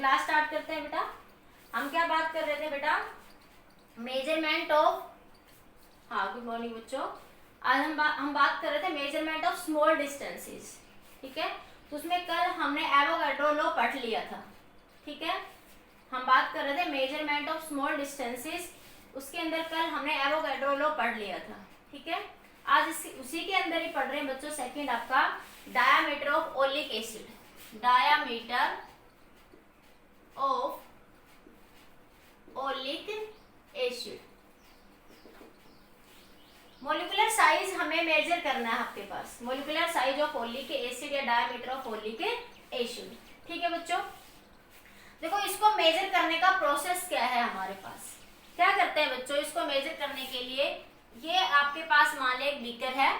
Class start करते हैं बेटा। हम क्या बात कर रहे थे बेटा? मेजरमेंट ऑफ, हाँ गुड मॉर्निंग बच्चों। आज हम बात कर रहे थे मेजरमेंट ऑफ स्मॉल डिस्टेंसेस, ठीक है। तो उसमें कल हमने एवोगाड्रो लॉ पढ़ लिया था, ठीक है। हम बात कर रहे थे मेजरमेंट ऑफ स्मॉल डिस्टेंसेस, उसके अंदर कल हमने एवोगाड्रो लॉ पढ़ लिया था, ठीक है। आज उसी के अंदर ही पढ़ रहे हैं बच्चों सेकंड आपका diameter of oleic acid. Diameter of oleic acid, molecular size हमें मेजर करना है आपके पास, molecular size of oleic acid या डायामीटर ऑफ ओलिक एसिड, ठीक है बच्चों। देखो इसको मेजर करने का प्रोसेस क्या है हमारे पास, क्या करते हैं बच्चों इसको मेजर करने के लिए। ये आपके पास मान लिया एक बीकर है,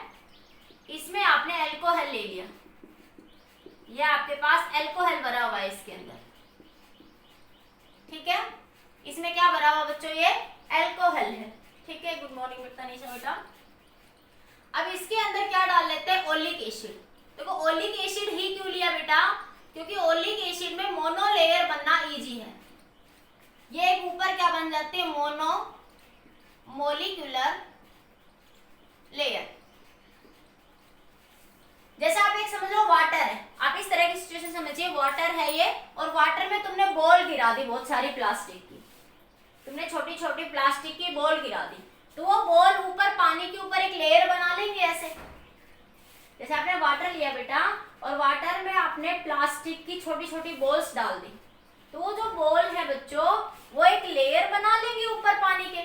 इसमें आपने अल्कोहल ले लिया, ये आपके पास अल्कोहल भरा हुआ है इसके अंदर, ठीक है। इसमें क्या भरा हुआ बच्चों? ये अल्कोहल है, ठीक है। गुड मॉर्निंग बेटा। अब इसके अंदर क्या डाल लेते हैं? Oleic acid. देखो ओलिक एसिड ही क्यों लिया बेटा? क्योंकि ओलिक एसिड में मोनो लेयर बनना इजी है। ये एक ऊपर क्या बन जाती है? Mono molecular layer. जैसे आप एक समझ लो वाटर है, आप इस तरह की सिचुएशन समझिए, वाटर है ये और वाटर में तुमने बॉल गिरा दी बहुत सारी प्लास्टिक की, तुमने छोटी छोटी प्लास्टिक की बॉल गिरा दी, तो वो बॉल ऊपर पानी के ऊपर एक लेयर बना लेंगे ऐसे। जैसे आपने वाटर लिया बेटा और वाटर में आपने प्लास्टिक की छोटी छोटी बॉल्स डाल दी, तो वो जो बॉल है बच्चों वो एक लेयर बना लेंगे ऊपर पानी के।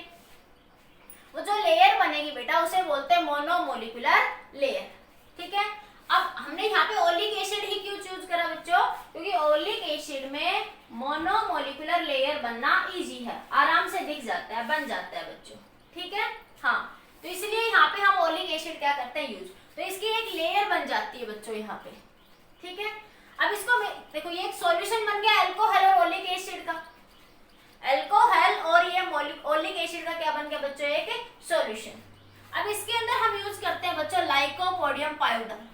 वो जो लेयर बनेगी बेटा उसे बोलते हैं मोनोमोलिकुलर लेयर, ठीक है। अब हमने यहाँ पे ओलिक एसिड ही क्यों चूज करा बच्चों? क्योंकि ओलिक एसिड में मोनोमोलिकुलर लेयर बनना इजी है, आराम से दिख जाता है, बन जाता है बच्चों, ठीक है। हाँ, तो इसलिए यहाँ पे हम ओलिक एसिड क्या करते हैं? यूज। तो इसकी एक लेयर बन जाती है बच्चों यहाँ पे, ठीक है। अब इसको देखो ये एक सॉल्यूशन बन गया अल्कोहल और ओलिक एसिड का। अल्कोहल और ये ओलिक एसिड का क्या बन गया बच्चों? एक सॉल्यूशन। अब इसके अंदर हम यूज करते हैं बच्चों लाइकोपोडियम पाउडर,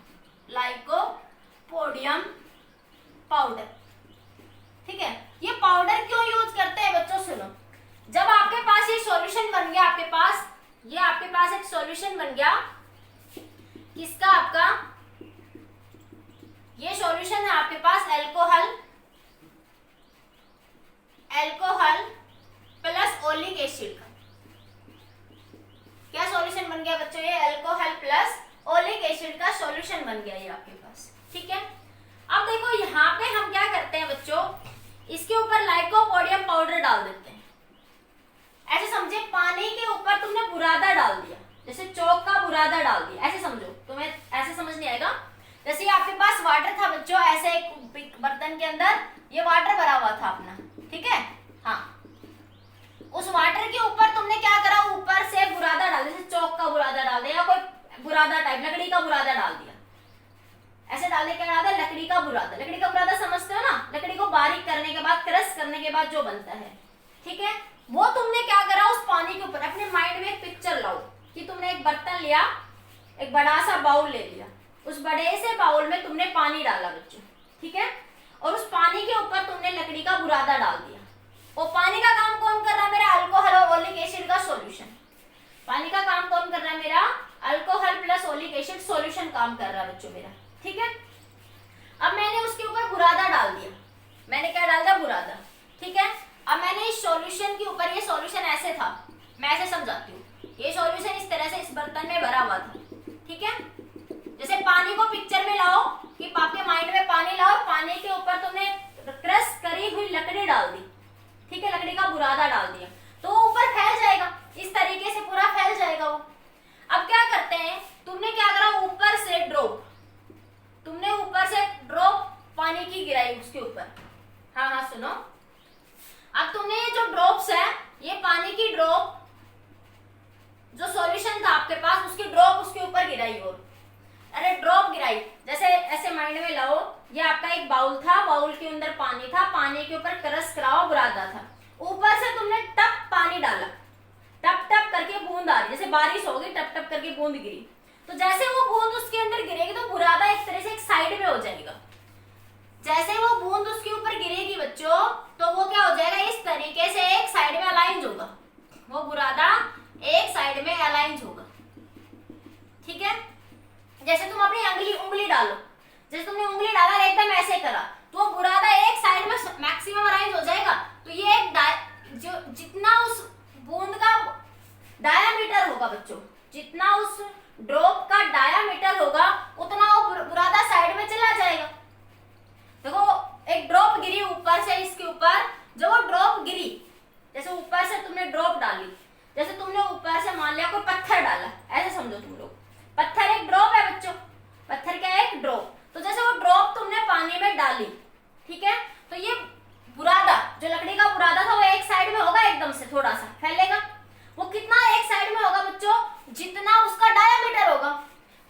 लाइकोपोडियम पाउडर, ठीक है। ये पाउडर क्यों यूज करते हैं बच्चों? सुनो, जब आपके पास ये सॉल्यूशन बन गया, आपके पास ये आपके पास एक सॉल्यूशन बन गया, किसका? आपका ये सॉल्यूशन है आपके पास अल्कोहल प्लस ओलिक एसिड का। क्या सॉल्यूशन बन गया बच्चों? ये अल्कोहल प्लस ओलिक एसिड का सॉल्यूशन बन गया ये आपके पास, ठीक है। अब देखो यहाँ पे हम क्या करते हैं बच्चों, इसके ऊपर लाइकोपोडियम पाउडर डाल देते हैं। ऐसे समझे पानी के ऊपर तुमने बुरादा डाल दिया, जैसे चौक का बुरादा डाल दिया, ऐसे समझो, तुम्हें ऐसे समझ नहीं आएगा। जैसे आपके पास वाटर था बच्चों, ऐसे एक बर्तन के अंदर ये वाटर भरा हुआ था अपना, ठीक है। हाँ, उस वाटर के ऊपर तुमने क्या करा? ऊपर से बुरादा डाल, जैसे चौक का बुरादा डाल दिया, कोई बुरादा टाइप लकड़ी का बुरादा डाल दिया, ऐसे डाल दिया। क्या डाल दिया? लकड़ी का बुरादा। लकड़ी का बुरादा समझते हो ना? लकड़ी को बारीक करने के बाद, क्रश करने के बाद जो बनता है, ठीक है। वो तुमने क्या करा? उस पानी के ऊपर अपने माइंड में एक पिक्चर लाओ कि तुमने एक बर्तन लिया, एक बड़ा सा बाउल ले लिया, उस बड़े से बाउल में तुमने पानी डाला बच्चों, ठीक है। और उस पानी के ऊपर तुमने लकड़ी का बुरादा डाल दिया। वो पानी का काम कौन कर रहा है? मेरा अल्कोहल और ओलिक एसिड का सॉल्यूशन। पानी का काम कौन कर रहा है? मेरा alcohol plus oleic acid solution काम कर रहा है बच्चों मेरा, ठीक है। अब मैंने उसके ऊपर बुरादा डाल दिया, मैंने क्या डाल दिया? बुरादा, ठीक है। अब मैंने इस सॉल्यूशन के ऊपर, ये सॉल्यूशन ऐसे था, मैं ऐसे समझाती हूँ, ये सॉल्यूशन इस तरह से इस बर्तन में भरा हुआ था, ठीक है। जैसे पानी को पिक्चर में लाओ कि आपके माइंड में पानी लाओ, पानी के ऊपर तुमने क्रश करी हुई लकड़ी डाल दी, ठीक है, लकड़ी का बुरादा डाल दिया, तो वो ऊपर फैल जाएगा, इस तरीके से पूरा फैल जाएगा वो। अब क्या करते हैं? तुमने क्या करा? ऊपर से ड्रॉप, तुमने ऊपर से ड्रॉप पानी की गिराई उसके ऊपर। हाँ हाँ सुनो, अब तुमने ये जो ड्रॉप्स है, ये पानी की ड्रॉप, जो सॉल्यूशन था आपके पास उसकी ड्रॉप उसके ऊपर गिराई। और अरे ड्रॉप गिराई, जैसे ऐसे माइंड में लाओ, ये आपका एक बाउल था, बाउल के अंदर पानी था, पानी के ऊपर क्रश करा हुआ बुरादा था, ऊपर से तुमने टप पानी डाला, टप टप करके बूंद आ रही, जैसे बारिश होगी टप टप करके बूंद गिरी, तो जैसे वो बूंद उसके अंदर गिरेगी तो बुरादा एक तरह से एक साइड में हो जाएगा। जैसे वो बूंद उसके ऊपर गिरेगी बच्चों, जैसे तुमने ऊपर से मान लिया कोई पत्थर डाला, ऐसे समझो तुम लोग, पत्थर एक ड्रॉप है बच्चों, पत्थर क्या है, एक ड्रॉप। तो जैसे वो ड्रॉप तुमने पानी में डाली, ठीक है, तो ये बुरादा, जो लकड़ी का बुरादा था, वो एक साइड में होगा, एकदम से थोड़ा सा फैलेगा। वो कितना एक साइड में होगा बच्चों, जितना उसका डायामीटर होगा।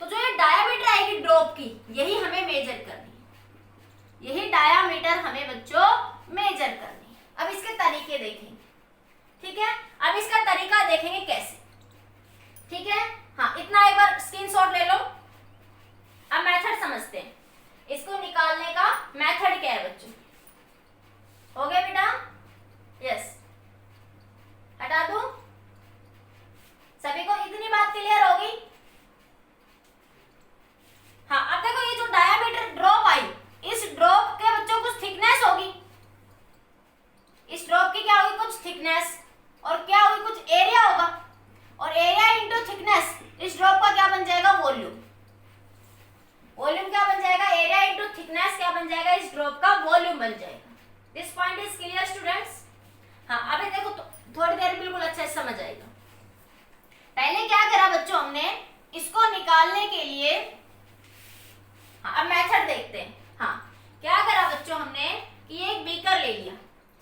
तो जो ये डायामीटर आएगी ड्रॉप की, यही हमें मेजर करनी है, यही डायामीटर हमें बच्चों मेजर करनी है। अब इसके तरीके देखेंगे, ठीक है, अब इसका तरीका देखेंगे कैसे, ठीक है। हाँ, इतना एक बार स्क्रीनशॉट ले लो। अब मेथड समझते हैं, इसको निकालने का मेथड क्या है बच्चों, हो गया बेटा, यस, हटा दूं, सभी को इतनी बात क्लियर होगी। हाँ, अब देखो ये जो डायामीटर ड्रॉप आई, इस ड्रॉप के बच्चों कुछ थिकनेस होगी, इस ड्रॉप की क्या होगी, कुछ थिकनेस, और क्या होगी, कुछ एरिया होगा, और एरिया इंटू थिकनेस, इस ड्रॉप का क्या बन जाएगा, वॉल्यूम। वॉल्यूम क्या बन जाएगा, एरिया इंटू थिकनेस क्या बन जाएगा, इस ड्रॉप का वॉल्यूम बन जाएगा। This point is clear students. हाँ, अभी देखो तो, थोड़ी देर बिल्कुल अच्छे से समझ आएगा। पहले क्या करा बच्चों हमने, इसको निकालने के लिए, हाँ, अब मेथड देखते हैं। हाँ, क्या करा बच्चों हमने कि एक बीकर ले लिया,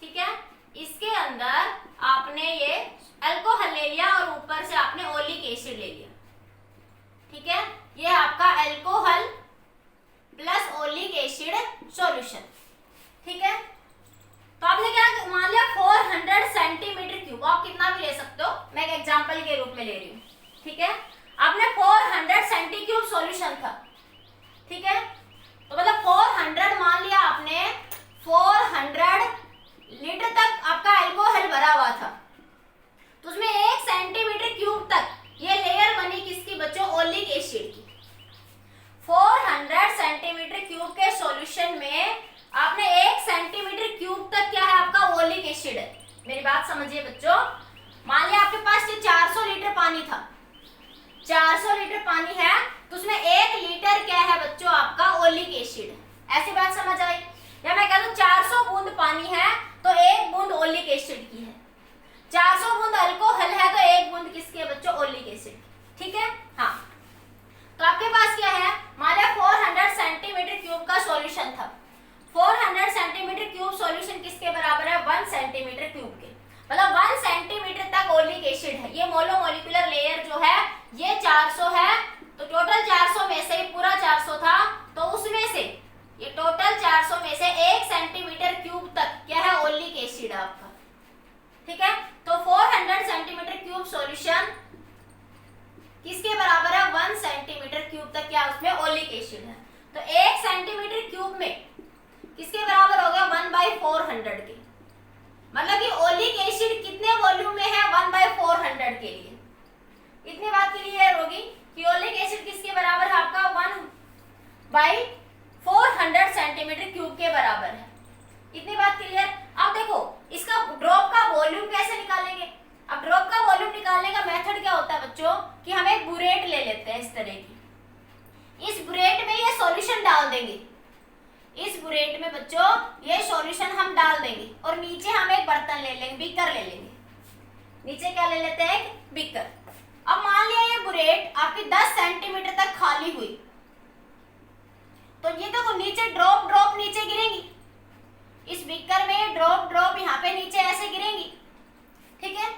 ठीक है, इसके अंदर आपने ये अल्कोहल ले लिया और ऊपर से आपने ओलिक एसिड ले लिया, ठीक है, ये आपका alcohol plus oleic acid solution, ठीक है। तो आपने क्या मान लिया, 400 सेंटीमीटर क्यूब, आप कितना भी ले सकते हो, मैं एक एग्जांपल के रूप में ले रही हूँ, ठीक है। आपने 400 सेंटी क्यूब सॉल्यूशन था, ठीक है, तो मतलब 400 मान लिया आपने, 400 लीटर तक आपका अल्कोहल भरा हुआ था, तो उसमें 1 सेंटीमीटर क्यूब तक ये लेयर बनी किसकी बच्चों, ओलिक एसिड की। 400 सेंटीमीटर क्यूब के सॉल्यूशन में आपने 1 सेंटीमीटर क्यूब तक क्या है, आपका ओलिक एसिड है। मेरी बात समझिए बच्चों, मान लिया आपके पास ये 400 लीटर पानी था, 400 लीटर पानी है, तो उसमें 1 लीटर क्या है बच्चों, आपका ओलिक एसिड है। ऐसी बात समझ आई। या मैं कह दूं 400 बूंद पानी है तो 1 बूंद ओलिक एसिड की है, 400 बूंद अल्कोहल है तो 1 बूंद किसकी है बच्चों, ओलिक एसिड, ठीक है। हाँ, तो आपके पास क्या है, मान लिया 400 सेंटीमीटर क्यूब का सॉल्यूशन था, 400 सेंटीमीटर क्यूब सॉल्यूशन किसके बराबर है, 1 सेंटीमीटर क्यूब के, मतलब 1 सेंटीमीटर तक ओलिक एसिड है। ये मोनोमोलिकुलर लेयर जो है ये 400 है, तो टोटल 400 में से, पूरा 400 था, तो उसमें से ये टोटल 400 में से 1 सेंटीमीटर क्यूब तक क्या है, ओलिक एसिड आपका, ठीक है। तो 400 सेंटीमीटर क्यूब सॉल्यूशन किसके बराबर है, 1 सेंटीमीटर क्यूब तक क्या उसमें ओलिक एसिड है। तो 1 सेंटीमीटर क्यूब में किसके बराबर हो गया, 1/400 के, मतलब कि ओलिक एसिड कितने वॉल्यूम में है, 1/400 के लिए। इतनी बात क्लियर होगी कि ओलिक एसिड किसके बराबर है, आपका 1/400 सेंटीमीटर क्यूब के बराबर है। इतनी बात क्लियर। अब देखो इसका ड्रॉप का वॉल्यूम कैसे निकालेंगे। अब ड्रॉप का वॉल्यूम निकालने का मेथड क्या होता है बच्चों, कि हम एक बुरेट ले लेते हैं इस तरह की, इस बुरेट में ये सॉल्यूशन डाल देंगे, इस बुरेट में बच्चों ये सॉल्यूशन हम डाल देंगे, और नीचे हम एक बर्तन ले लेंगे, बीकर ले लेंगे, नीचे क्या ले लेते हैं, एक बीकर। अब मान लिया ये बुरेट आपकी 10 सेंटीमीटर तक खाली हुई, तो ये देखो नीचे ड्रॉप ड्रॉप नीचे गिरेंगी, इस बीकर में ड्रॉप ड्रॉप यहाँ पे नीचे ऐसे गिरेंगी, ठीक है।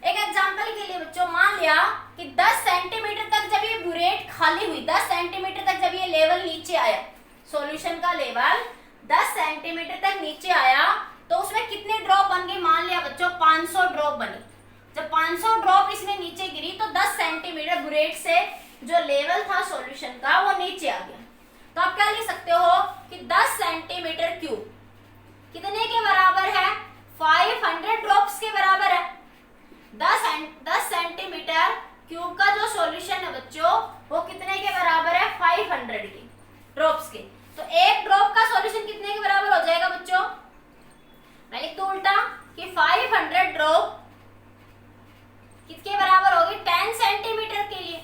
एक एग्जांपल के लिए बच्चों मान लिया कि 10 सेंटीमीटर तक जब ये बुरेट खाली हुई, 10 सेंटीमीटर तक जब ये लेवल नीचे आया, सॉल्यूशन का लेवल 10 सेंटीमीटर तक नीचे आया, तो उसमें कितने ड्रॉप बन गए, मान लिया बच्चों 500 ड्रॉप बनी। जब 500 ड्रॉप इसमें नीचे गिरी तो 10 सेंटीमीटर बुरेट से जो लेवल था सॉल्यूशन का वो नीचे आ गया। तो आप क्या लिख सकते हो कि 10 सेंटीमीटर क्यूब कितने के बराबर है, 500 ड्रॉप्स के बराबर है। 10 सेंटीमीटर क्यूब का जो सॉल्यूशन है बच्चों वो कितने के बराबर है, 500 के ड्रॉप्स के। तो एक ड्रॉप का सॉल्यूशन कितने के बराबर हो जाएगा बच्चों, मैं लिख दूं उल्टा कि 500 ड्रॉप किसके बराबर होगी, 10 सेंटीमीटर के लिए,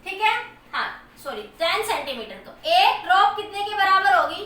ठीक है। हाँ सॉरी 10 सेंटीमीटर, तो एक ड्रॉप कितने के बराबर होगी,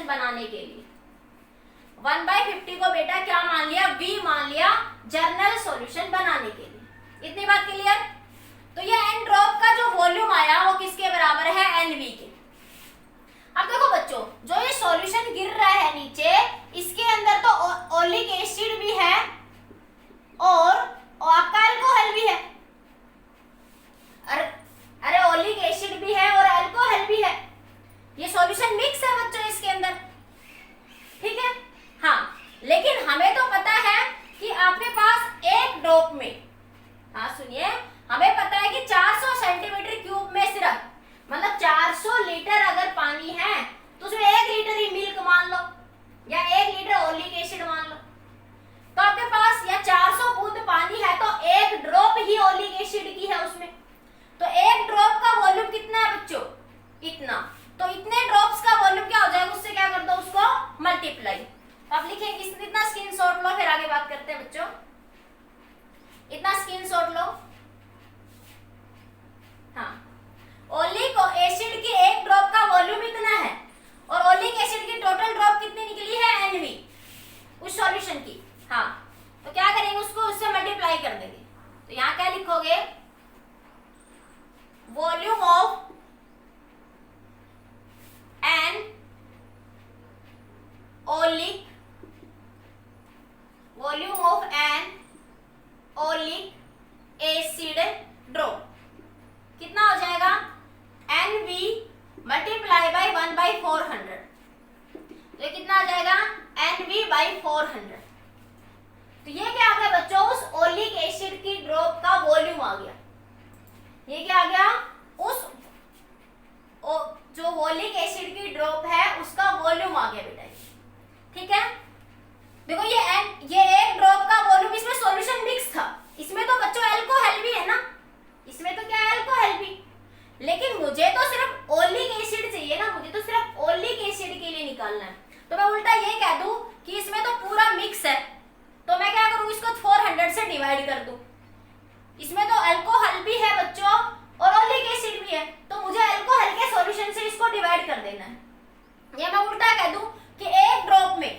बनाने के लिए 1/50 को बेटा क्या मान लिया, V मान लिया जर्नल सॉल्यूशन बनाने के लिए। इतनी बात क्लियर। तो ये n ड्रॉप का जो वॉल्यूम आया वो किसके बराबर है, NV के। अब देखो बच्चों, जो ये सॉल्यूशन गिर रहा है नीचे, इसके अंदर तो ओलिक एसिड भी है और आपका अल्कोहल भी है। अरे ओलिक एसिड भी है और अल्कोहल भी है। ये सॉल्यूशन मिक्स है बच्चों इसके अंदर, ठीक है। हाँ, लेकिन हमें तो पता है कि आपके पास एक ड्रॉप में, हाँ सुनिए, हमें पता है कि 400 सेंटीमीटर क्यूब में सिर्फ, मतलब 400 लीटर अगर पानी है तो उसमें 1 लीटर ही मिल्क मान लो या 1 लीटर ओलिक एसिड मान लो। तो आपके पास या 400 बूंद पानी है तो एक ड्रॉप ही ओलिक एसिड की है उसमें। तो एक ड्रॉप का वॉल्यूम कितना है बच्चों, इतना। तो इतने ड्रॉप्स का वॉल्यूम क्या हो जाएगा, उससे क्या कर दो, उसको मल्टीप्लाई। तो आप लिखेंगे इतना स्क्रीनशॉट लो, फिर आगे बात करते हैं बच्चों। इतना स्क्रीनशॉट लो। हाँ, ओलिक एसिड की एक ड्रॉप का वॉल्यूम इतना है और ओलिक एसिड की टोटल ड्रॉप कितनी निकली है, NV उस सॉल्यूशन की। हाँ, तो क्या करेंगे, उसको उससे मल्टीप्लाई कर देंगे। तो यहाँ क्या लिखोगे, volume of an oleic, volume of an oleic acid drop कितना हो जाएगा, NV मल्टीप्लाई बाई 1/400। तो ये कितना आ जाएगा, NV/400। तो ये क्या आ गया बच्चों, उस ओलिक एसिड की ड्रॉप का वॉल्यूम आ गया। ये क्या आ गया, उस जो ओलिक एसिड की ड्रॉप है उसका वॉल्यूम आ गया बेटा, ठीक है। देखो ये एक ड्रॉप का वॉल्यूम, इसमें सॉल्यूशन मिक्स था, इसमें तो बच्चों अल्कोहल भी है ना, इसमें तो क्या है, अल्कोहल भी। लेकिन मुझे तो सिर्फ ओलिक एसिड चाहिए ना, मुझे तो सिर्फ ओलिक एसिड के लिए निकालना है। तो मैं उल्टा ये कह दूं कि इसमें तो पूरा मिक्स है, तो मैं क्या करूं, इसको 400 से डिवाइड कर दूं। इसमें तो अल्कोहल भी है बच्चों और ओलिक एसिड भी है, तो मुझे अल्कोहल के सॉल्यूशन से इसको डिवाइड कर देना है। या मैं उल्टा कह दूं कि एक ड्रॉप में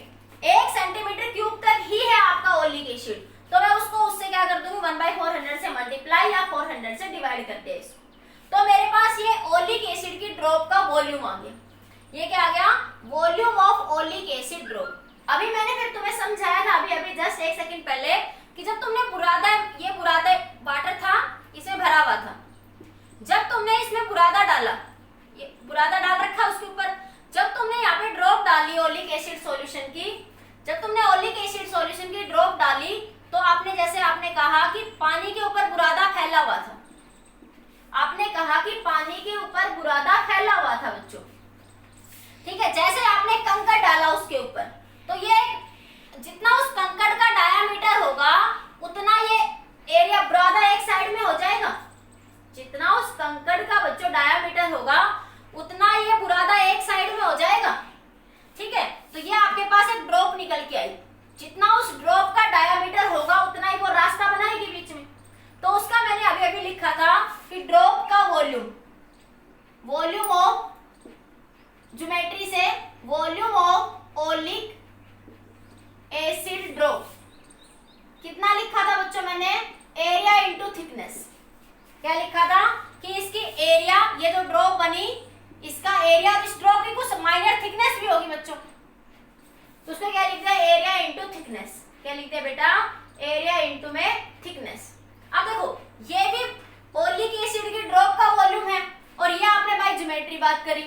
1 सेंटीमीटर क्यूब तक ही है आपका ओलिक एसिड, तो मैं उसको उससे क्या कर दूंगी, 1/400 से मल्टीप्लाई या 400 से डिवाइड कर दिया इसको। तो मेरे पास ये ओलिक एसिड की ड्रॉप का वॉल्यूम आ गया। ये क्या आ गया, volume of oleic acid drop. अभी मैंने फिर तुम्हें समझाया था अभी जस्ट 1 सेकंड पहले कि जब तुमने बुरादा, ये बुरादा वाटर था, इसमें भरा हुआ था, जब तुमने इसमें बुरादा डाला, ये बुरादा डाल रखा उसके ऊपर, जब तुमने यहाँ पे ड्रॉप डाली ओलिक एसिड सॉल्यूशन की, जब तुमने ओलिक एसिड सॉल्यूशन की ड्रॉप डाली तो आपने, जैसे आपने कहा कि पानी के ऊपर बुरादा फैला हुआ था, आपने कहा कि पानी के ऊपर बुरादा फैला हुआ था बच्चों, ठीक है। जैसे आपने कंकड़ डाला उसके ऊपर, तो ये जितना उस कंकड़ का डायामीटर होगा उतना ये एरिया बुरादा एक साइड में हो जाएगा। जितना उस कंकड़ का बच्चों डायामीटर होगा उतना ये बुरादा एक साइड में हो जाएगा, ठीक है। तो ये आपके पास एक ड्रॉप निकल के आई, जितना उस ड्रॉप का डायामीटर होगा उतना ही वो रास्ता बनाएगी बीच में। तो उसका मैंने अभी लिखा था कि ड्रॉप का वॉल्यूम, वॉल्यूम ऑफ, ज्योमेट्री से volume of oleic acid drop कितना लिखा था बच्चों मैंने, एरिया इनटू थिकनेस। क्या लिखा था कि इसकी एरिया, ये जो ड्रॉप बनी इसका एरिया, इस ड्रॉप की कुछ माइनर थिकनेस भी होगी बच्चों, तो उसको क्या लिखते हैं, एरिया इनटू थिकनेस। क्या लिखते हैं बेटा, एरिया इनटू में थिकनेस। अब देखो ये भी ओलिक एसिड की ड्रॉप का वॉल्यूम है और ये आपने भाई ज्योमेट्री बात करी,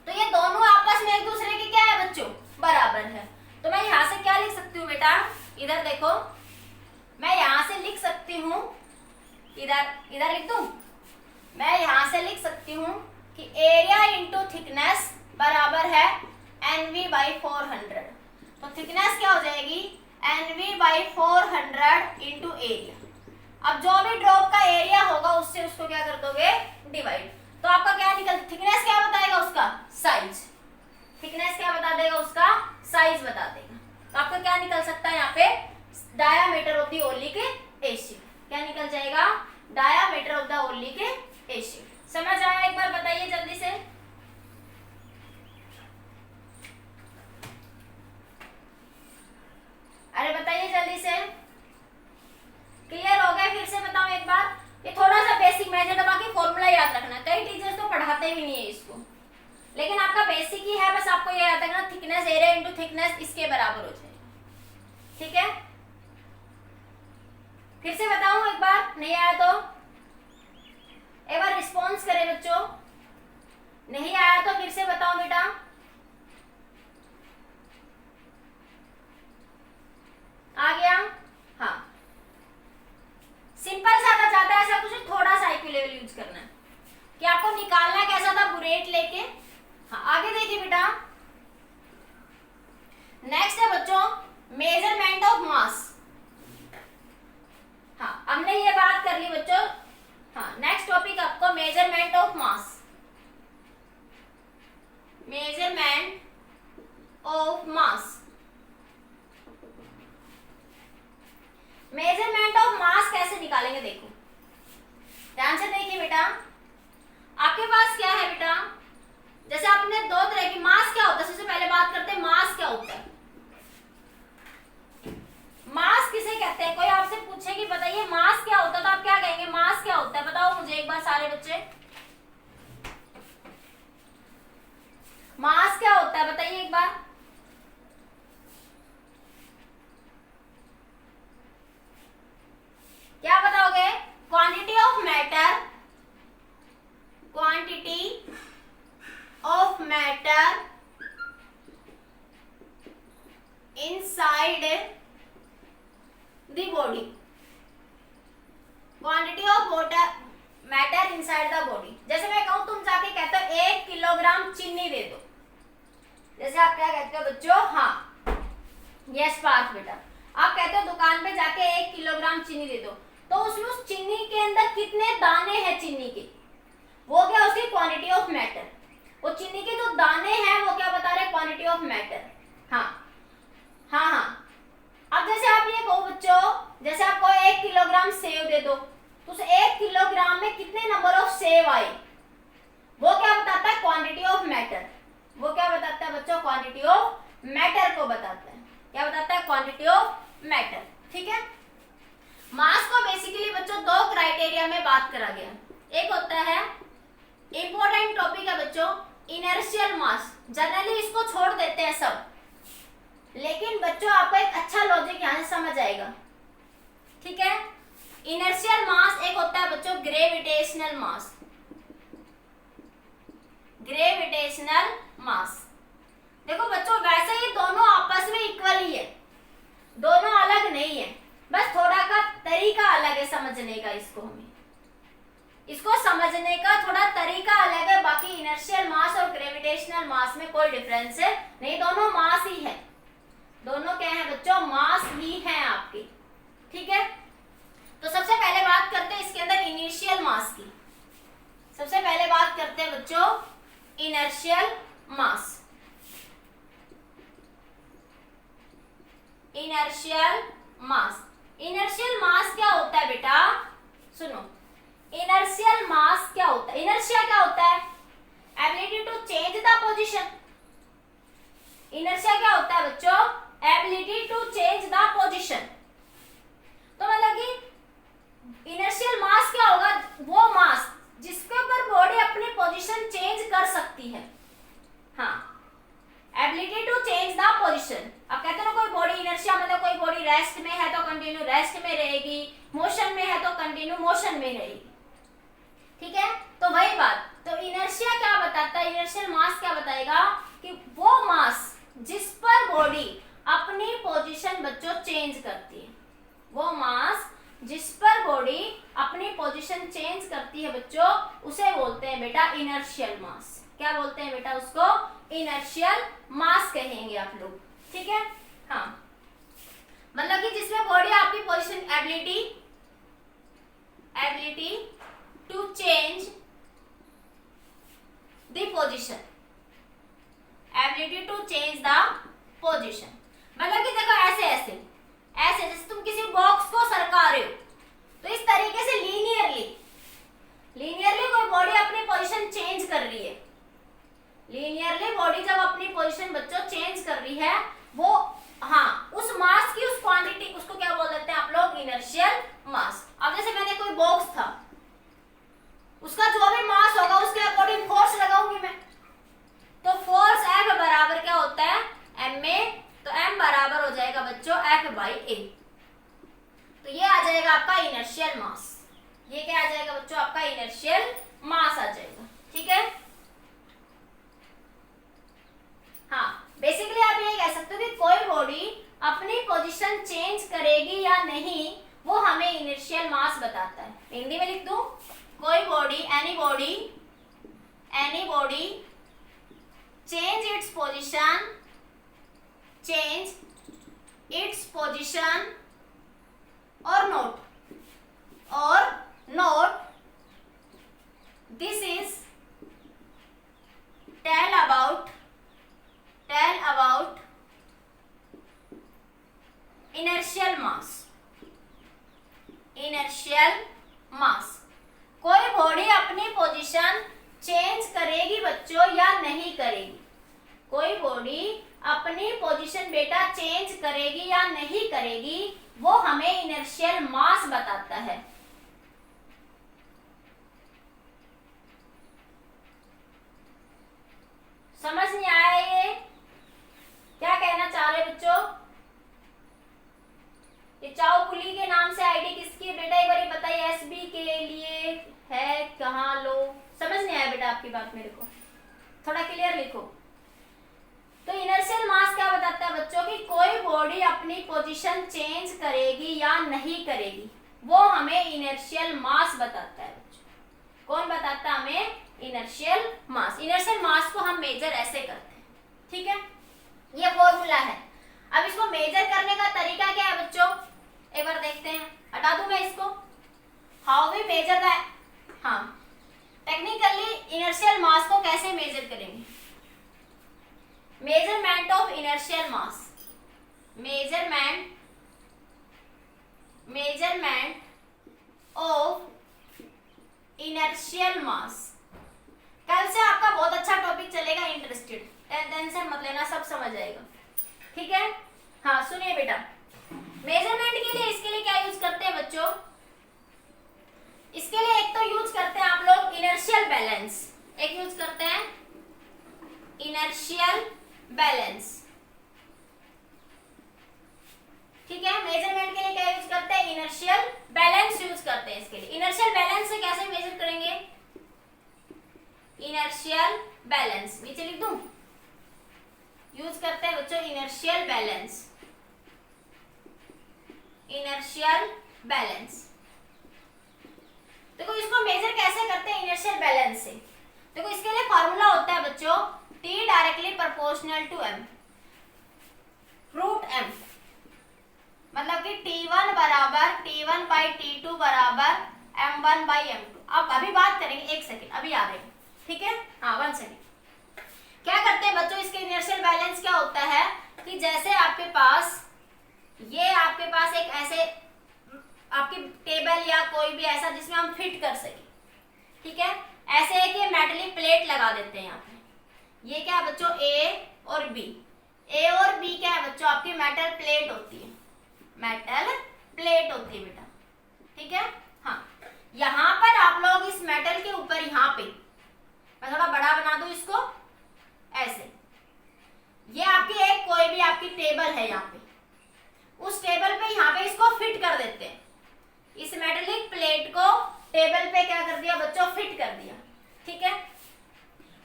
तो ये दोनों आपस में एक दूसरे के क्या है बच्चों, बराबर है। तो मैं यहाँ से क्या लिख सकती हूँ बेटा, इधर देखो, मैं यहाँ से लिख सकती हूँ, इधर लिख दूं, मैं यहाँ से लिख सकती हूँ कि एरिया इंटू थिकनेस बराबर है NV/400। तो थिकनेस क्या हो जाएगी, NV/400 इंटू एरिया। अब जो भी ड्रॉप का एरिया होगा उससे उसको क्या कर दोगे, डिवाइड। तो आपका क्या निकल, थिकनेस क्या बताएगा उसका, साइज। थिकनेस क्या बता देगा, उसका साइज बता देगा। तो आपका क्या निकल सकता है यहाँ पे, diameter of the oleic acid. क्या निकल जाएगा, diameter of the oleic acid. समझ आया, एक बार बताइए जल्दी से। पढ़ाते भी नहीं है इसको, लेकिन आपका बेसिक ही है, बस आपको ये याद रखना थिकनेस एरिया इनटू थिकनेस इसके बराबर हो जाएगा। ठीक है, फिर से बताऊं एक बार, नहीं आया तो एक बार रिस्पॉन्स करें बच्चों, नहीं आया तो फिर से बताओ बेटा। आ गया? हाँ, सिंपल सा था, ज्यादा ऐसा कुछ थोड़ा सा IQ लेवल यूज करना है कि आपको निकालना कैसा था बुरेट लेके। हाँ, आगे देखिए बेटा, नेक्स्ट है बच्चों मेजरमेंट ऑफ मास। हाँ, हमने ये बात कर ली बच्चों। हाँ, नेक्स्ट टॉपिक आपको measurement of mass, measurement of mass. Measurement of mass कैसे निकालेंगे, देखो ध्यान से देखिए बेटा। आपके पास क्या है बेटा, जैसे आपने दो तरह की मास क्या होता है, सबसे पहले बात करते हैं मास क्या होता है। मास किसे कहते हैं, कोई आपसे पूछे कि बताइए मास क्या होता है, तो आप क्या कहेंगे, मास क्या होता है, बताओ मुझे एक बार सारे बच्चे, मास क्या होता है बताइए एक बार। क्या बताओगे, quantity of matter, quantity of matter inside the body, quantity of matter inside the body. जैसे मैं कहूं, तुम जाके कहते हो 1 किलोग्राम चीनी दे दो, जैसे आप क्या कहते हो बच्चों, हाँ यस पार्थ बेटा, आप कहते हो दुकान पे जाके 1 किलोग्राम चीनी दे दो, तो उसमें उस चीनी के अंदर कितने दाने हैं चीनी के, वो क्या उसकी क्वांटिटी ऑफ मैटर। वो चीनी के जो दाने हैं वो क्या बता रहे हैं, क्वांटिटी ऑफ मैटर। हाँ हाँ हाँ, अब जैसे आप ये कहो बच्चों, जैसे आपको 1 किलोग्राम सेव दे दो, तो उस 1 किलोग्राम में कितने नंबर ऑफ सेव आए, वो क्या बताता है, क्वांटिटी ऑफ मैटर। वो क्या बताता है बच्चों, क्वांटिटी ऑफ मैटर को बताता है। क्या बताता है, क्वांटिटी ऑफ मैटर। ठीक है, मास को बेसिकली बच्चों दो क्राइटेरिया में बात करा गया। एक होता है इंपॉर्टेंट टॉपिक है बच्चों इनर्शियल मास, जनरली इसको छोड़ देते हैं सब, लेकिन बच्चों आपको एक अच्छा लॉजिक यहां से समझ आएगा। ठीक है, इनर्शियल मास एक होता है बच्चों ग्रेविटेशनल मास, ग्रेविटेशनल मास। देखो बच्चों, वैसे ये दोनों आपस में इक्वल ही है, दोनों अलग नहीं है, बस थोड़ा का तरीका अलग है समझने का। इसको समझने का थोड़ा तरीका अलग है, बाकी इनर्शियल मास और ग्रेविटेशनल मास में कोई डिफरेंस है नहीं, दोनों मास ही है, दोनों क्या है बच्चों, मास ही है आपके। ठीक है, तो सबसे पहले बात करते हैं इसके अंदर इनिशियल मास की। सबसे पहले बात करते हैं बच्चों इनर्शियल मास। इनर्शियल मास, इनर्शियल मास क्या होता है बेटा, सुनो, इनर्शियल मास क्या होता है, इनर्शिया क्या होता है, ability to change the position. Inertia क्या होता है बच्चों, ability to change the position. तो मतलब कि इनर्शियल मास क्या होगा, वो मास जिसके ऊपर बॉडी अपनी पोजीशन चेंज कर सकती है। हाँ, ability to change the position. अब कहते हैं ना कोई बॉडी इनर्शिया मतलब कोई बॉडी रेस्ट में है तो कंटिन्यू रेस्ट में रहेगी, मोशन में है तो कंटिन्यू मोशन में रहेगी। ठीक है, तो वही बात, तो इनर्शिया क्या बताता है, इनर्शियल मास क्या बताएगा कि वो मास जिस पर बॉडी अपनी पोजीशन बच्चों चेंज करती है, वो मास जिस पर बॉडी अपनी पोजीशन चेंज करती है बच्चों, उसे बोलते हैं बेटा इनर्शियल मास। क्या बोलते हैं बेटा उसको, इनर्शियल मास कहेंगे आप लोग। ठीक है, हाँ, मतलब कि जिसमें बॉडी आपकी position ability to change the position, ability to change the position. मतलब कि देखो ऐसे ऐसे ऐसे, जैसे तुम किसी बॉक्स को सरका रहे हो, तो इस तरीके से लीनियरली कोई बॉडी अपनी पोजीशन चेंज कर रही है। लीनियरली बॉडी जब अपनी पोजीशन बच्चों चेंज कर रही है, वो हाँ उस मास की उस क्वांटिटी, उसको क्या बोल देते हैं आप लोग, इनर्शियल मास। अब जैसे मैंने कोई बॉक्स था, उसका जो भी मास होगा उसके अकॉर्डिंग फोर्स ए। तो ये आ जाएगा आपका इनर्शियल मास। ये क्या आ जाएगा बच्चों? आपका इनर्शियल मास आ जाएगा। ठीक है, हाँ, बेसिकली आप ये कह सकते हो कि कोई बॉडी अपनी पोजीशन चेंज करेगी या नहीं, वो हमें इनर्शियल मास बताता है। हिंदी में लिख दूं, कोई body, any body change its position और note this is tell about inertial mass. कोई बॉडी अपनी पोजीशन चेंज करेगी बच्चों या नहीं करेगी? कोई बॉडी अपनी पोजीशन बेटा चेंज करेगी या नहीं करेगी, वो हमें इनर्शियल मास बताता है। समझ नहीं आया ये? क्या कहना चाह रहे बच्चों? ये चाओ पुली के नाम से आईडी किसकी है बेटा? एक बार बताइए, एसबी के लिए है कहाँ? लो, समझ नहीं आया बेटा आपकी बात, मेरे को थोड़ा क्लियर लिखो। तो इनर्शियल मास क्या बताता है बच्चों कि कोई बॉडी अपनी पोजीशन चेंज करेगी या नहीं करेगी, वो हमें इनर्शियल मास बताता है बच्चों। कौन बताता है हमें? इनर्शियल मास। इनर्शियल मास को हम मेजर ऐसे करते हैं। ठीक है, ये फॉर्मूला है। अब इसको मेजर करने का तरीका क्या है बच्चों? एक बार देखते हैं, हटा दूं मैं इसको। हाउ वी मेजर द, हाँ, टेक्निकली इनर्शियल मास को कैसे मेजर करेंगे? Measurement of inertial mass, measurement of inertial mass. कल से आपका बहुत अच्छा टॉपिक चलेगा, इंटरेस्टेड, टेंशन मत लेना, सब समझ आएगा। ठीक है, हाँ सुनिए बेटा, मेजरमेंट के लिए इसके लिए क्या यूज करते हैं बच्चों? इसके लिए एक तो यूज करते हैं आप लोग इनर्शियल बैलेंस, एक यूज करते हैं इनर्शियल बैलेंस। ठीक है, मेजरमेंट के लिए क्या यूज करते हैं? इनर्शियल बैलेंस यूज करते हैं। इसके लिए इनर्शियल बैलेंस से कैसे मेजर करेंगे? इनर्शियल बैलेंस नीचे लिख दूं, यूज करते हैं बच्चों इनर्शियल बैलेंस। इनर्शियल बैलेंस देखो, इसको मेजर कैसे करते हैं इनर्शियल बैलेंस से? देखो, इसके लिए फॉर्मूला होता है बच्चों T directly proportional to M, root M, मतलब कि T1 बराबर T1 बाई T2 बराबर M1 बाई M2। अब अभी बात करेंगे, एक सेकेंड, अभी आ रहे हैं। ठीक है, हाँ 1 सेकेंड। क्या करते हैं बच्चों, इसके इनर्शियल बैलेंस क्या होता है कि जैसे आपके पास एक ऐसे आपकी टेबल या कोई भी ऐसा जिसमें हम फिट कर सके। ठीक है, ऐसे एक ये मेटलिक प्लेट लगा देते हैं यहाँ पे। ये क्या है बच्चों? ए और बी क्या है बच्चों? आपकी मेटल प्लेट होती है, मेटल प्लेट होती है बेटा। ठीक है, हाँ, यहाँ पर आप लोग इस मेटल के ऊपर, यहाँ पे मैं थोड़ा बड़ा बना दूं इसको, ऐसे, ये आपकी एक कोई भी आपकी टेबल है, यहाँ पे उस टेबल पे यहाँ पे इसको फिट कर देते हैं। इस मेटलिक प्लेट को टेबल पे क्या कर दिया बच्चों? फिट कर दिया। ठीक है,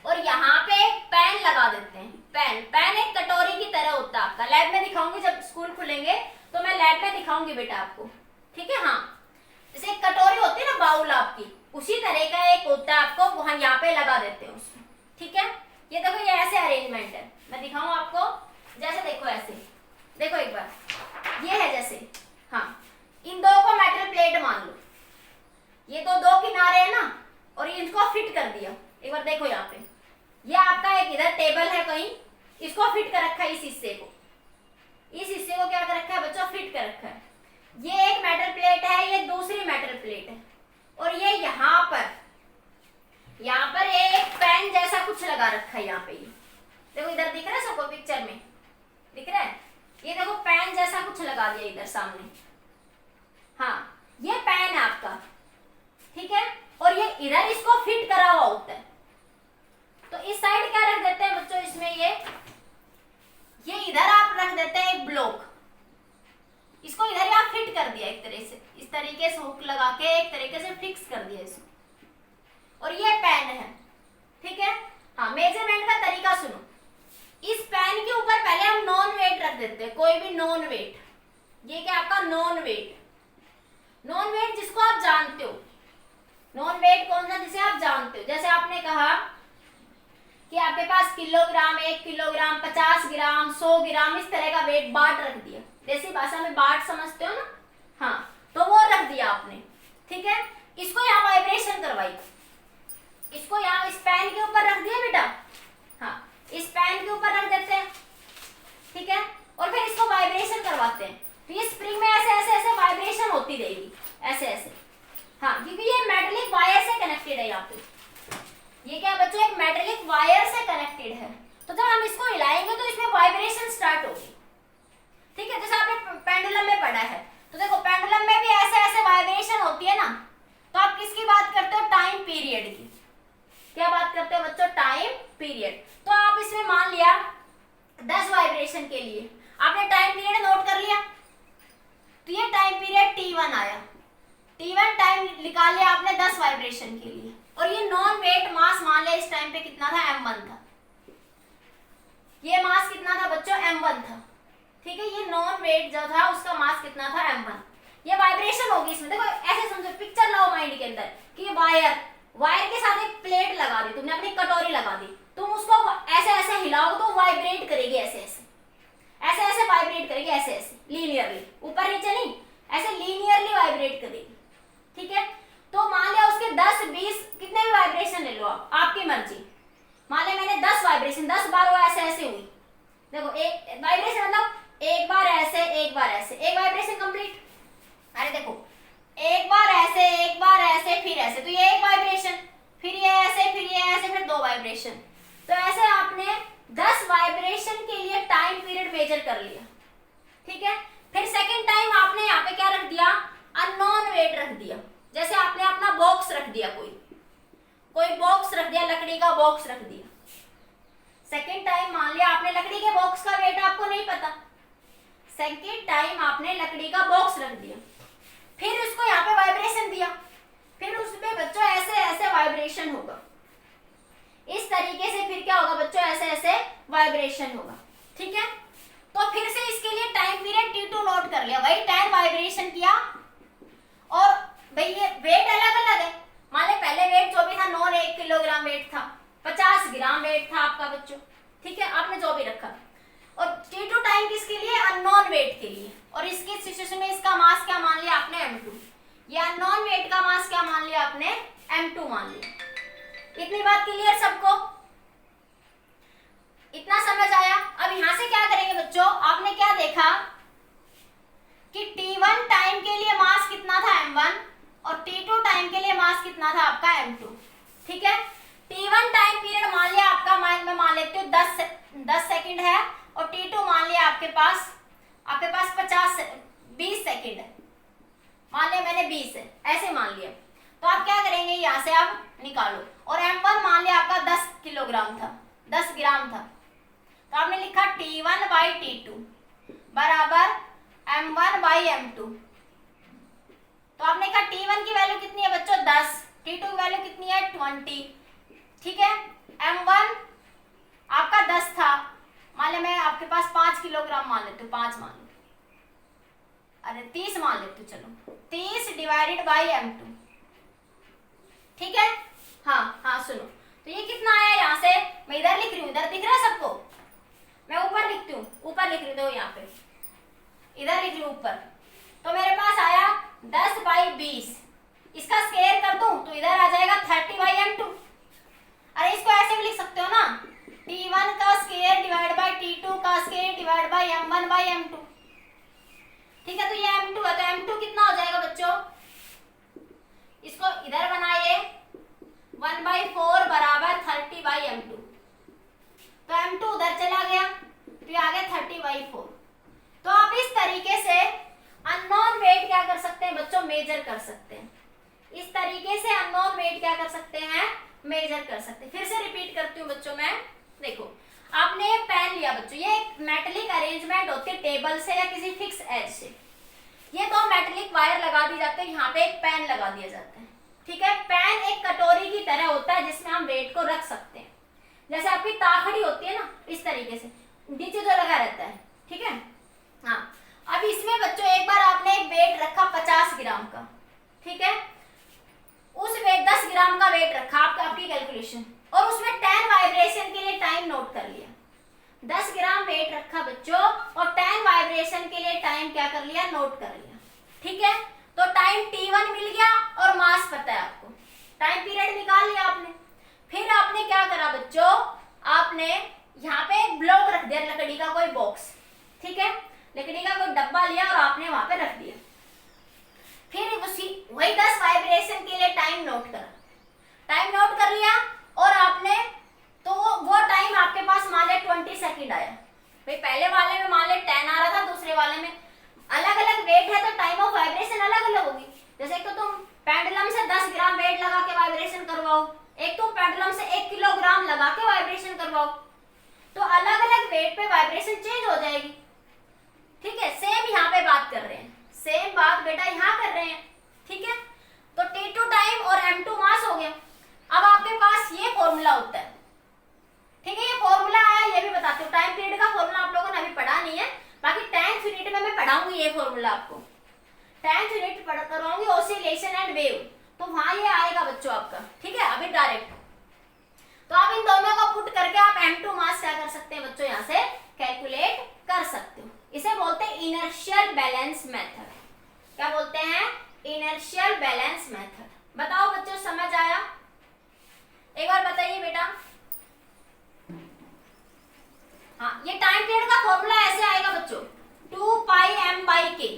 और यहाँ पे एक पेन लगा देते हैं। पेन एक कटोरी की तरह होता है आपका, लैब में दिखाऊंगी जब स्कूल खुलेंगे, तो मैं लैब में दिखाऊंगी बेटा आपको। ठीक है, हाँ, जैसे एक कटोरी होती है ना, बाउल आपकी, उसी तरह का एक होता है, आपको वहां यहाँ पे लगा देते हैं उसमें। ठीक है, ये देखो, ये ऐसे अरेंजमेंट है, मैं दिखाऊं आपको, जैसे देखो ऐसे, देखो एक बार, ये है जैसे, हाँ, इन दो को मेटल प्लेट मान लो, ये तो दो किनारे है ना, और ये इनको फिट कर दिया। एक बार देखो यहाँ पे, ये आपका एक इधर टेबल है कहीं, इसको फिट कर रखा है, इस हिस्से को क्या कर रखा है बच्चों? फिट कर रखा है। ये एक मेटल प्लेट है, ये दूसरी मेटल प्लेट है, और ये यहाँ पर एक पेन जैसा कुछ लगा रखा है। यहाँ पे ये देखो, इधर दिख रहा है सबको? पिक्चर में दिख रहा है? ये देखो, पेन जैसा कुछ लगा दिया इधर सामने। हाँ, ये पेन है आपका। ठीक है, और ये इधर इसको फिट करा हुआ होता है। तो इस साइड क्या रख देते हैं बच्चों? इसमें ये इधर आप रख देते हैं एक ब्लॉक, इसको नॉन वेट। नॉन वेट जिसको आप जानते हो, नॉन वेट कौन सा जिसे आप जानते हो, जैसे आपने कहा कि आपके पास किलोग्राम, 1 किलोग्राम, 50 ग्राम, 100 ग्राम, इस तरह का वेट बाट रख दिया, देसी भाषा में बाट समझते हो ना, हाँ, तो वो रख दिया आपने, ठीक है। इसको यहाँ वाइब्रेशन करवाई, इसको यहाँ इस पैन के ऊपर रख दिया बेटा, हाँ, इस पैन के ऊपर रख देते हैं, ठीक है, और फिर इसको वाइब्रेशन करवाते हैं, तो ये स्प्रिंग में ऐसे ऐसे ऐसे वाइब्रेशन होती रहेगी, ऐसे ऐसे, हाँ, क्योंकि ये मेटालिक वायर से कनेक्टेड है। यहाँ पे ये क्या बच्चों, एक मेटालिक वायर से कनेक्टेड है, तो जब हम इसको हिलाएंगे तो इसमें वाइब्रेशन स्टार्ट होगी, ठीक है। जैसे आपने पेंडुलम में पढ़ा है, तो देखो पेंडुलम में भी ऐसे ऐसे वाइब्रेशन होती है ना, तो आप किसकी बात करते हो, टाइम पीरियड की। क्या बात करते हो बच्चों, टाइम पीरियड। तो आप इसमें मान लिया 10 वाइब्रेशन के लिए आपने टाइम पीरियड नोट कर लिया, तो ये टाइम पीरियड T1 आया, T1 टाइम निकाल लिया आपने 10 वाइब्रेशन के लिए, और ये नॉन वेट मास मान लिया इस टाइम पे कितना था, m1 था, ये मास कितना था बच्चों, m1 था, ठीक है। ये नॉन वेट जो था उसका मास कितना था, m1। ये वाइब्रेशन होगी इसमें, देखो ऐसे समझो, पिक्चर लाओ माइंड के अंदर कि वायर के साथ एक प्लेट लगा दी तुमने, अपनी कटोरी लगा दी, तुम उसको ऐसे ऐसे हिलाओ तो वाइब्रेट करेगी, ऐसे ऐसे ऐसे ऐसे वाइब्रेट करेगी, ऐसे ऐसे लीनियरली, ऊपर नीचे नहीं, ऐसे लीनियरली वाइब्रेट करेगी, ठीक है। तो मान लिया उसके 10 20 कितने भी वाइब्रेशन ले लो आप, आपकी मर्जी, मान लिया मैंने 10 वाइब्रेशन, 10 बार वो ऐसे ऐसे हुई, देखो एक वाइब्रेशन मतलब एक बार ऐसे, एक बार ऐसे, एक वाइब्रेशन कंप्लीट, अरे देखो एक बार ऐसे, एक बार ऐसे, फिर ऐसे, तो ये एक वाइब्रेशन, फिर ये ऐसे, फिर ये ऐसे, फिर 2 वाइब्रेशन, तो ऐसे आपने 10 वाइब्रेशन के लिए टाइम पीरियड मेजर कर लिया, ठीक है। फिर सेकंड टाइम आपने यहाँ पे क्या रख दिया, अननोन वेट रख दिया, जैसे आपने अपना बॉक्स रख दिया, कोई बॉक्स रख दिया, लकड़ी का बॉक्स रख दिया, सेकंड टाइम मान लिया आपने लकड़ी के बॉक्स का वेट आपको नहीं पता, सेकंड टाइम आपने लकड़ी का बॉक्स रख दिया, फिर उसको यहाँ पे वाइब्रेशन दिया, फिर उसमें बच्चों ऐसे ऐसे वाइब्रेशन होगा, इस तरीके से फिर क्या होगा बच्चों, ऐसे ऐसे वाइब्रेशन होगा, ठीक है। तो फिर से इसके लिए टाइम पीरियड T2 नोट कर लिया, वही 10 वाइब्रेशन किया, और भाई ये वेट अलग अलग है, मान ले पहले वेट जो भी था नॉन 1 किलोग्राम वेट था, 50 ग्राम वेट था आपका बच्चों, ठीक है, आपने जो भी रखा, और T2 टाइम किसके लिए, अननोन वेट के लिए, और इसकी सिचुएशन में इसका मास क्या मान लिया आपने, m2, ये अननोन वेट का मास क्या मान लिया आपने, m2 मान लिया। इतनी बात क्लियर सबको, इतना समझ आया। अब यहां से क्या करेंगे बच्चों, आपने क्या देखा कि T1 टाइम के लिए मास कितना था, m1, और T2 टाइम के लिए मास कितना था आपका, m2, ठीक है। T1 टाइम पीरियड मान लिया आपका, मैं मान लेती हूँ 10 सेकंड है, और T2 मान लिया आपके पास 20 सेकंड है, मान लिया मैंने 20 है, ऐसे मान लिया, तो आप क्या करेंगे, यहाँ से आप निकालो, और m1 मान लिया आपका 10 किलोग्राम था, 10 ग्राम था, तो आपने लिखा T1 बाई T2 बराबर m1 बाई m2, तो आपने कहा T1 की वैल्यू कितनी है बच्चों, 10, T2 की वैल्यू कितनी है, 20, ठीक है। m1 आपका 10 था, मान लिया मैं आपके पास 5 किलोग्राम मान लेती हूँ, 5 मान लो, अरे 30 मान लेती हूँ, चलो 30 डिवाइडेड बाई m2, ठीक है। हाँ सुनो, तो ये कितना आया, यहाँ से मैं इधर लिख रही हूँ, इधर दिख रहा है सबको, मैं ऊपर लिखती हूँ, ऊपर लिख रही हूँ, यहाँ पे इधर लिख रही हूँ ऊपर, तो मेरे पास आया 10 बाई 20, इसका स्क्वायर कर दूं तो इधर आ जाएगा 30 बाई m2, अरे इसको ऐसे भी लिख सकते हो ना, T1 का स्क्वायर डिवाइड बाई T2 का square divide by m1 by m2, ठीक है। तो ये m2 है, तो m2 कितना हो जाएगा बच्चों, इसको इधर बनाइए, 1/4 बराबर 30 बाई m2, तो m2 उधर चला गया, तो ये आ गया 30/4। तो आप इस तरीके से अननोन वेट क्या कर सकते हैं बच्चों, मेजर कर सकते हैं, इस तरीके से अननोन वेट क्या कर सकते हैं, मेजर कर सकते हैं। फिर से रिपीट करती हूँ बच्चों मैं, देखो आपने पेन लिया बच्चों, ये एक मेटलिक अरेंजमेंट होती है टेबल से या किसी फिक्स एज से, ये 2 मेटलिक वायर लगा दी जाते हैं, यहाँ पे एक पेन लगा दिया जाता है, ठीक है। पेन एक कटोरी की तरह होता है जिसमें हम वेट को रख सकते हैं, जैसे आपकी ताखड़ी होती है ना, इस तरीके से नीचे जो लगा रहता है, ठीक है। हाँ, अब इसमें बच्चों एक बार आपने एक वेट रखा 50 ग्राम का, ठीक है, उस वेट 10 ग्राम का वेट रखा आपकी कैलकुलेशन, और उसमें 10 वाइब्रेशन के लिए टाइम नोट कर लिया। 10 ग्राम वेट रखा बच्चों और 10 वाइब्रेशन के लिए टाइम क्या कर लिया, नोट कर लिया, ठीक है। तो टाइम t1 मिल गया और मास पता है आपको, टाइम पीरियड निकाल लिया आपने। फिर आपने क्या करा बच्चों, आपने यहाँ पे एक ब्लॉक रख दिया, लकड़ी का कोई बॉक्स, ठीक है, लकड़ी का कोई डब्बा लिया और आपने वहां पे रख दिया। फिर वही 10 वाइब्रेशन के लिए टाइम नोट करा, टाइम नोट कर लिया और आपने तो वो टाइम आपके पास मान ले 20 सेकंड आया। भाई पहले वाले में मान ले 10 आ रहा था, दूसरे वाले में अलग अलग वेट है तो टाइम ऑफ वाइब्रेशन अलग अलग होगी। जैसे तो तुम पेंडुलम से 10 ग्राम वेट लगा के वाइब्रेशन करवाओ, एक तुम पेंडुलम से 1 किलोग्राम लगा के वाइब्रेशन करवाओ, तो अलग अलग वेट पे वाइब्रेशन चेंज हो जाएगी, ठीक है। सेम यहाँ पे बात कर रहे हैं, सेम बात बेटा यहाँ कर रहे हैं, ठीक है। तो T2 टाइम और M2 मास हो गया। अब आपके पास ये फॉर्मूला होता है, ठीक है, ये फॉर्मूला आया, ये भी बताती हूँ। टाइम पीरियड का फॉर्मूला आप लोगों ने अभी पढ़ा नहीं है, बाकी 10th यूनिट में मैं पढ़ाऊंगी ये फॉर्मूला आपको, 10th यूनिट करवाऊंगी ऑसिलेशन एंड वेव, तो वहां ये आएगा बच्चों आपका, ठीक है। अभी डायरेक्ट तो आप इन दोनों को पुट करके आप M2 मास क्या कर सकते हैं बच्चों, यहाँ से कैलकुलेट कर सकते हो। इसे बोलते हैं इनर्शियल बैलेंस मेथड। क्या बोलते हैं, इनर्शियल बैलेंस मेथड। बताओ बच्चों समझ आया, एक बार बताइए बेटा। हाँ, ये टाइम पीरियड का फॉर्मूला ऐसे आएगा बच्चों, 2 पाई m बाई k,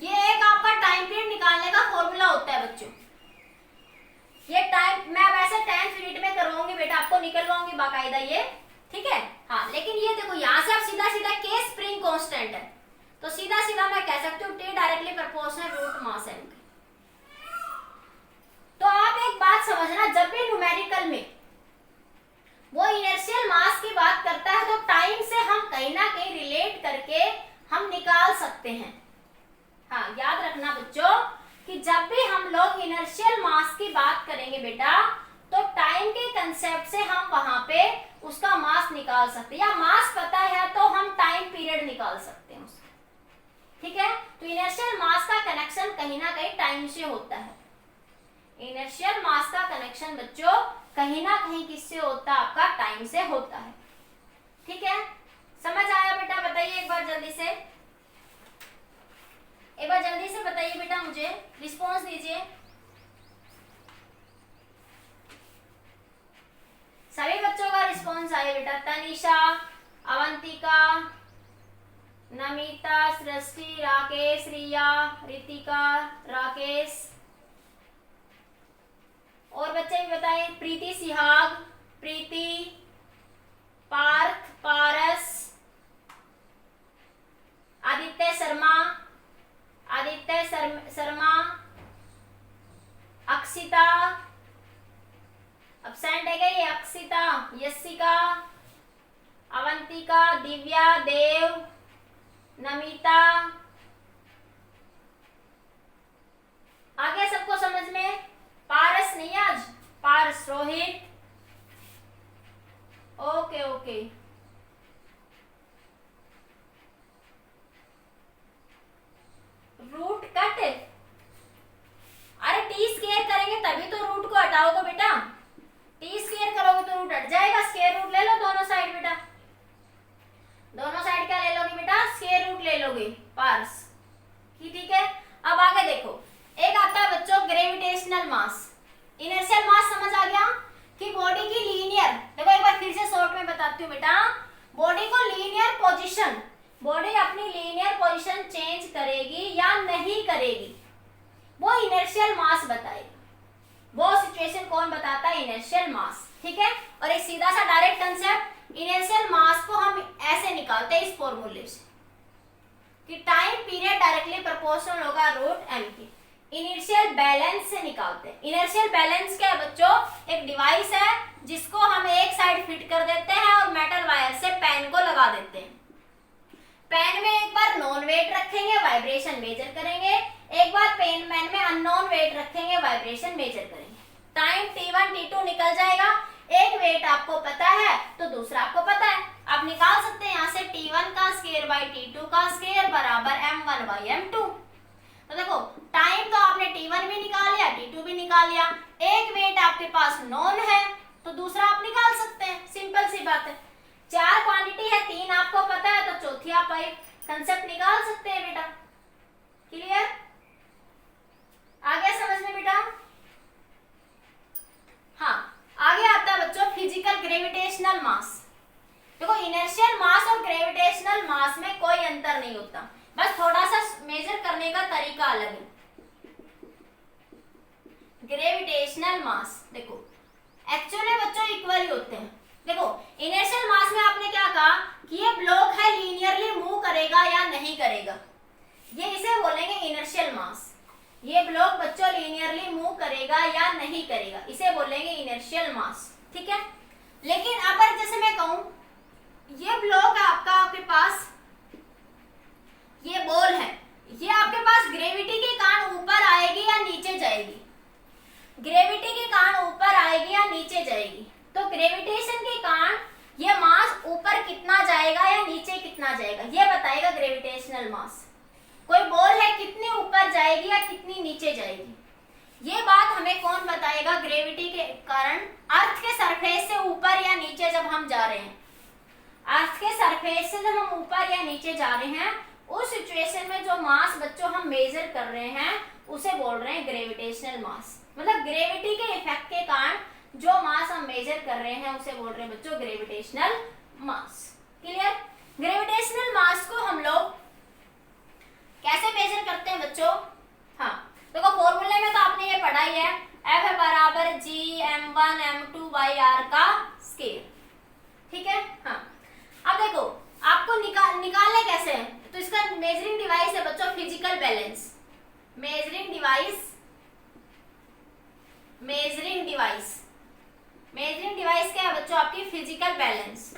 ये एक आपका टाइम पीरियड निकालने का फॉर्मूला होता है बच्चों। ये टाइम मैं वैसे 10th यूनिट में करवाऊंगी बेटा, आपको निकलवाऊंगी बाकायदा ये, ठीक है। हाँ, लेकिन ये देखो यहाँ से आप सीधा सीधा k स्प्रिंग कांस्टेंट है, तो सीधा सीधा मैं कह सकती हूँ T डायरेक्टली प्रोपोर्शनल रूट मास m। तो आप एक बात समझना, जब भी न्यूमेरिकल में वो इनर्शियल मास की बात करता है तो टाइम से हम कहीं ना कहीं रिलेट करके हम निकाल सकते हैं। हाँ, याद रखना बच्चों कि जब भी हम लोग इनर्शियल मास की बात करेंगे बेटा, तो टाइम के कंसेप्ट से हम वहां पे उसका मास निकाल सकते हैं, या मास पता है तो हम टाइम पीरियड निकाल सकते हैं उसका, ठीक है। तो इनर्शियल मास का कनेक्शन कहीं ना कहीं टाइम से होता है। इनर्शियल मास का कनेक्शन बच्चों कहीं ना कहीं किससे होता है, आपका टाइम से होता है, ठीक है। समझ आया बेटा, बताइए एक बार जल्दी से, एक बार जल्दी से बताइए बेटा, मुझे रिस्पॉन्स दीजिए। सभी बच्चों का रिस्पॉन्स आया बेटा, तनिषा, अवंतिका, नमिता, सृष्टि, राकेश, रिया, रितिका, राकेश, और बच्चे भी बताएं, प्रीति सिहाग, प्रीति, पार्थ, पारस, आदित्य शर्मा, आदित्य शर्मा, अक्षिता, अब्सेंट है क्या ये, अक्षिता, यशिका, अवंतिका, दिव्या, देव, नमिता, आगे सबको समझ में। पारस नहीं आज, Paras, Rohit, okay okay. Root cut, अरे टी स्क्वायर करेंगे तभी तो रूट को हटाओगे बेटा, टी स्क्वायर करोगे तो रूट हट जाएगा। स्क्वायर रूट ले लो दोनों साइड बेटा, दोनों साइड क्या ले लोगे बेटा, स्क्वायर रूट ले लोगे पारस, ठीक है। अब आगे देखो, एक आता है बच्चों ग्रेविटेशनल मास। इनर्शियल मास समझ आ गया कि बॉडी की लीनियर, देखो एक बार फिर से शॉर्ट में बताती हूँ बेटा, बॉडी को लीनियर पोजीशन, बॉडी अपनी लीनियर पोजीशन चेंज करेगी या नहीं करेगी, वो इनर्शियल मास बताएगा। वो सिचुएशन कौन बताता है, इनर्शियल मास, ठीक है। और एक सीधा सा डायरेक्ट कंसेप्ट, इनर्शियल मास को हम ऐसे निकालते हैं इस फॉर्मूले से कि टाइम पीरियड डायरेक्टली प्रोपोर्शनल होगा रूट m की। इनर्शियल बैलेंस से निकालते हैं। इनर्शियल बैलेंस क्या है बच्चों, एक डिवाइस है जिसको हम एक साइड फिट कर देते हैं और मेटल वायर से पेन को लगा देते हैं। पेन में एक बार नॉन वेट रखेंगे, वाइब्रेशन मेजर करेंगे, एक बार पेन में अननोन वेट रखेंगे, वाइब्रेशन मेजर करेंगे। टाइम T1 T2 निकल जाएगा, एक वेट आपको पता है तो दूसरा आपको पता है। अब आप निकाल सकते हैं यहाँ से T1 का स्क्वायर बाई T2 का स्क्वायर बराबर M1 बाई M2। तो देखो टाइम तो आपने T1 भी निकाल लिया, T2 भी निकाल लिया, एक वेट आपके पास नॉन है तो दूसरा आप निकाल सकते हैं, सिंपल सी बात है। 4 क्वांटिटी है, 3 आपको पता है तो चौथी आप कंसेप्ट निकाल सकते हैं बेटा। क्लियर? आ गया समझ में बेटा? हाँ, आगे आता है बच्चों फिजिकल ग्रेविटेशनल मास। देखो इनर्शियल मास और ग्रेविटेशनल मास में कोई अंतर नहीं होता, बस थोड़ा सा मेजर करने का तरीका अलग है। ग्रेविटेशनल मास देखो एक्चुअली बच्चों इक्वल ही होते हैं। देखो इनर्शियल मास में आपने क्या कहा कि ये ब्लॉक है लीनियरली मूव करेगा या नहीं करेगा, ये इसे बोलेंगे इनर्शियल मास। ये ब्लॉक बच्चों लीनियरली मूव करेगा या नहीं करेगा, इसे बोलेंगे इनर्शियल मास। ठीक है, लेकिन अगर जैसे मैं कहूं ये ब्लॉक है आपके पास, ये बॉल है, ये आपके पास ग्रेविटी के कारण ऊपर आएगी या नीचे जाएगी? ग्रेविटी के कारण ऊपर आएगी या नीचे जाएगी? तो ग्रेविटेशन के कारण ये मास ऊपर कितना जाएगा या नीचे कितना जाएगा, ये बताएगा ग्रेविटेशनल मास। कोई बॉल है कितनी ऊपर जाएगी या कितनी नीचे जाएगी, ये बात हमें कौन बताएगा? ग्रेविटी के कारण अर्थ के सरफेस से ऊपर या नीचे जब हम जा रहे हैं, अर्थ के सरफेस से जब हम ऊपर या नीचे जा रहे हैं, उस सिचुएशन में जो मास बच्चों हम मेजर कर रहे हैं उसे बोल रहे हैं ग्रेविटेशनल मास। मतलब ग्रेविटी के इफेक्ट के कारण जो मास हम मेजर कर रहे हैं उसे बोल रहे हैं बच्चों ग्रेविटेशनल मास। क्लियर? ग्रेविटेशनल मास को हम लोग कैसे मेजर करते हैं बच्चों? हाँ देखो फॉर्मूले में तो आपने ये पढ़ा ही है, F है बराबर G M1 M2 by R का स्क्वायर। ठीक है, हाँ अब देखो आपको निकालने कैसे है, तो इसका मेजरिंग डिवाइस है बच्चों फिजिकल बैलेंस। मेजरिंग डिवाइस क्या है बच्चों? आपकी फिजिकल बैलेंस।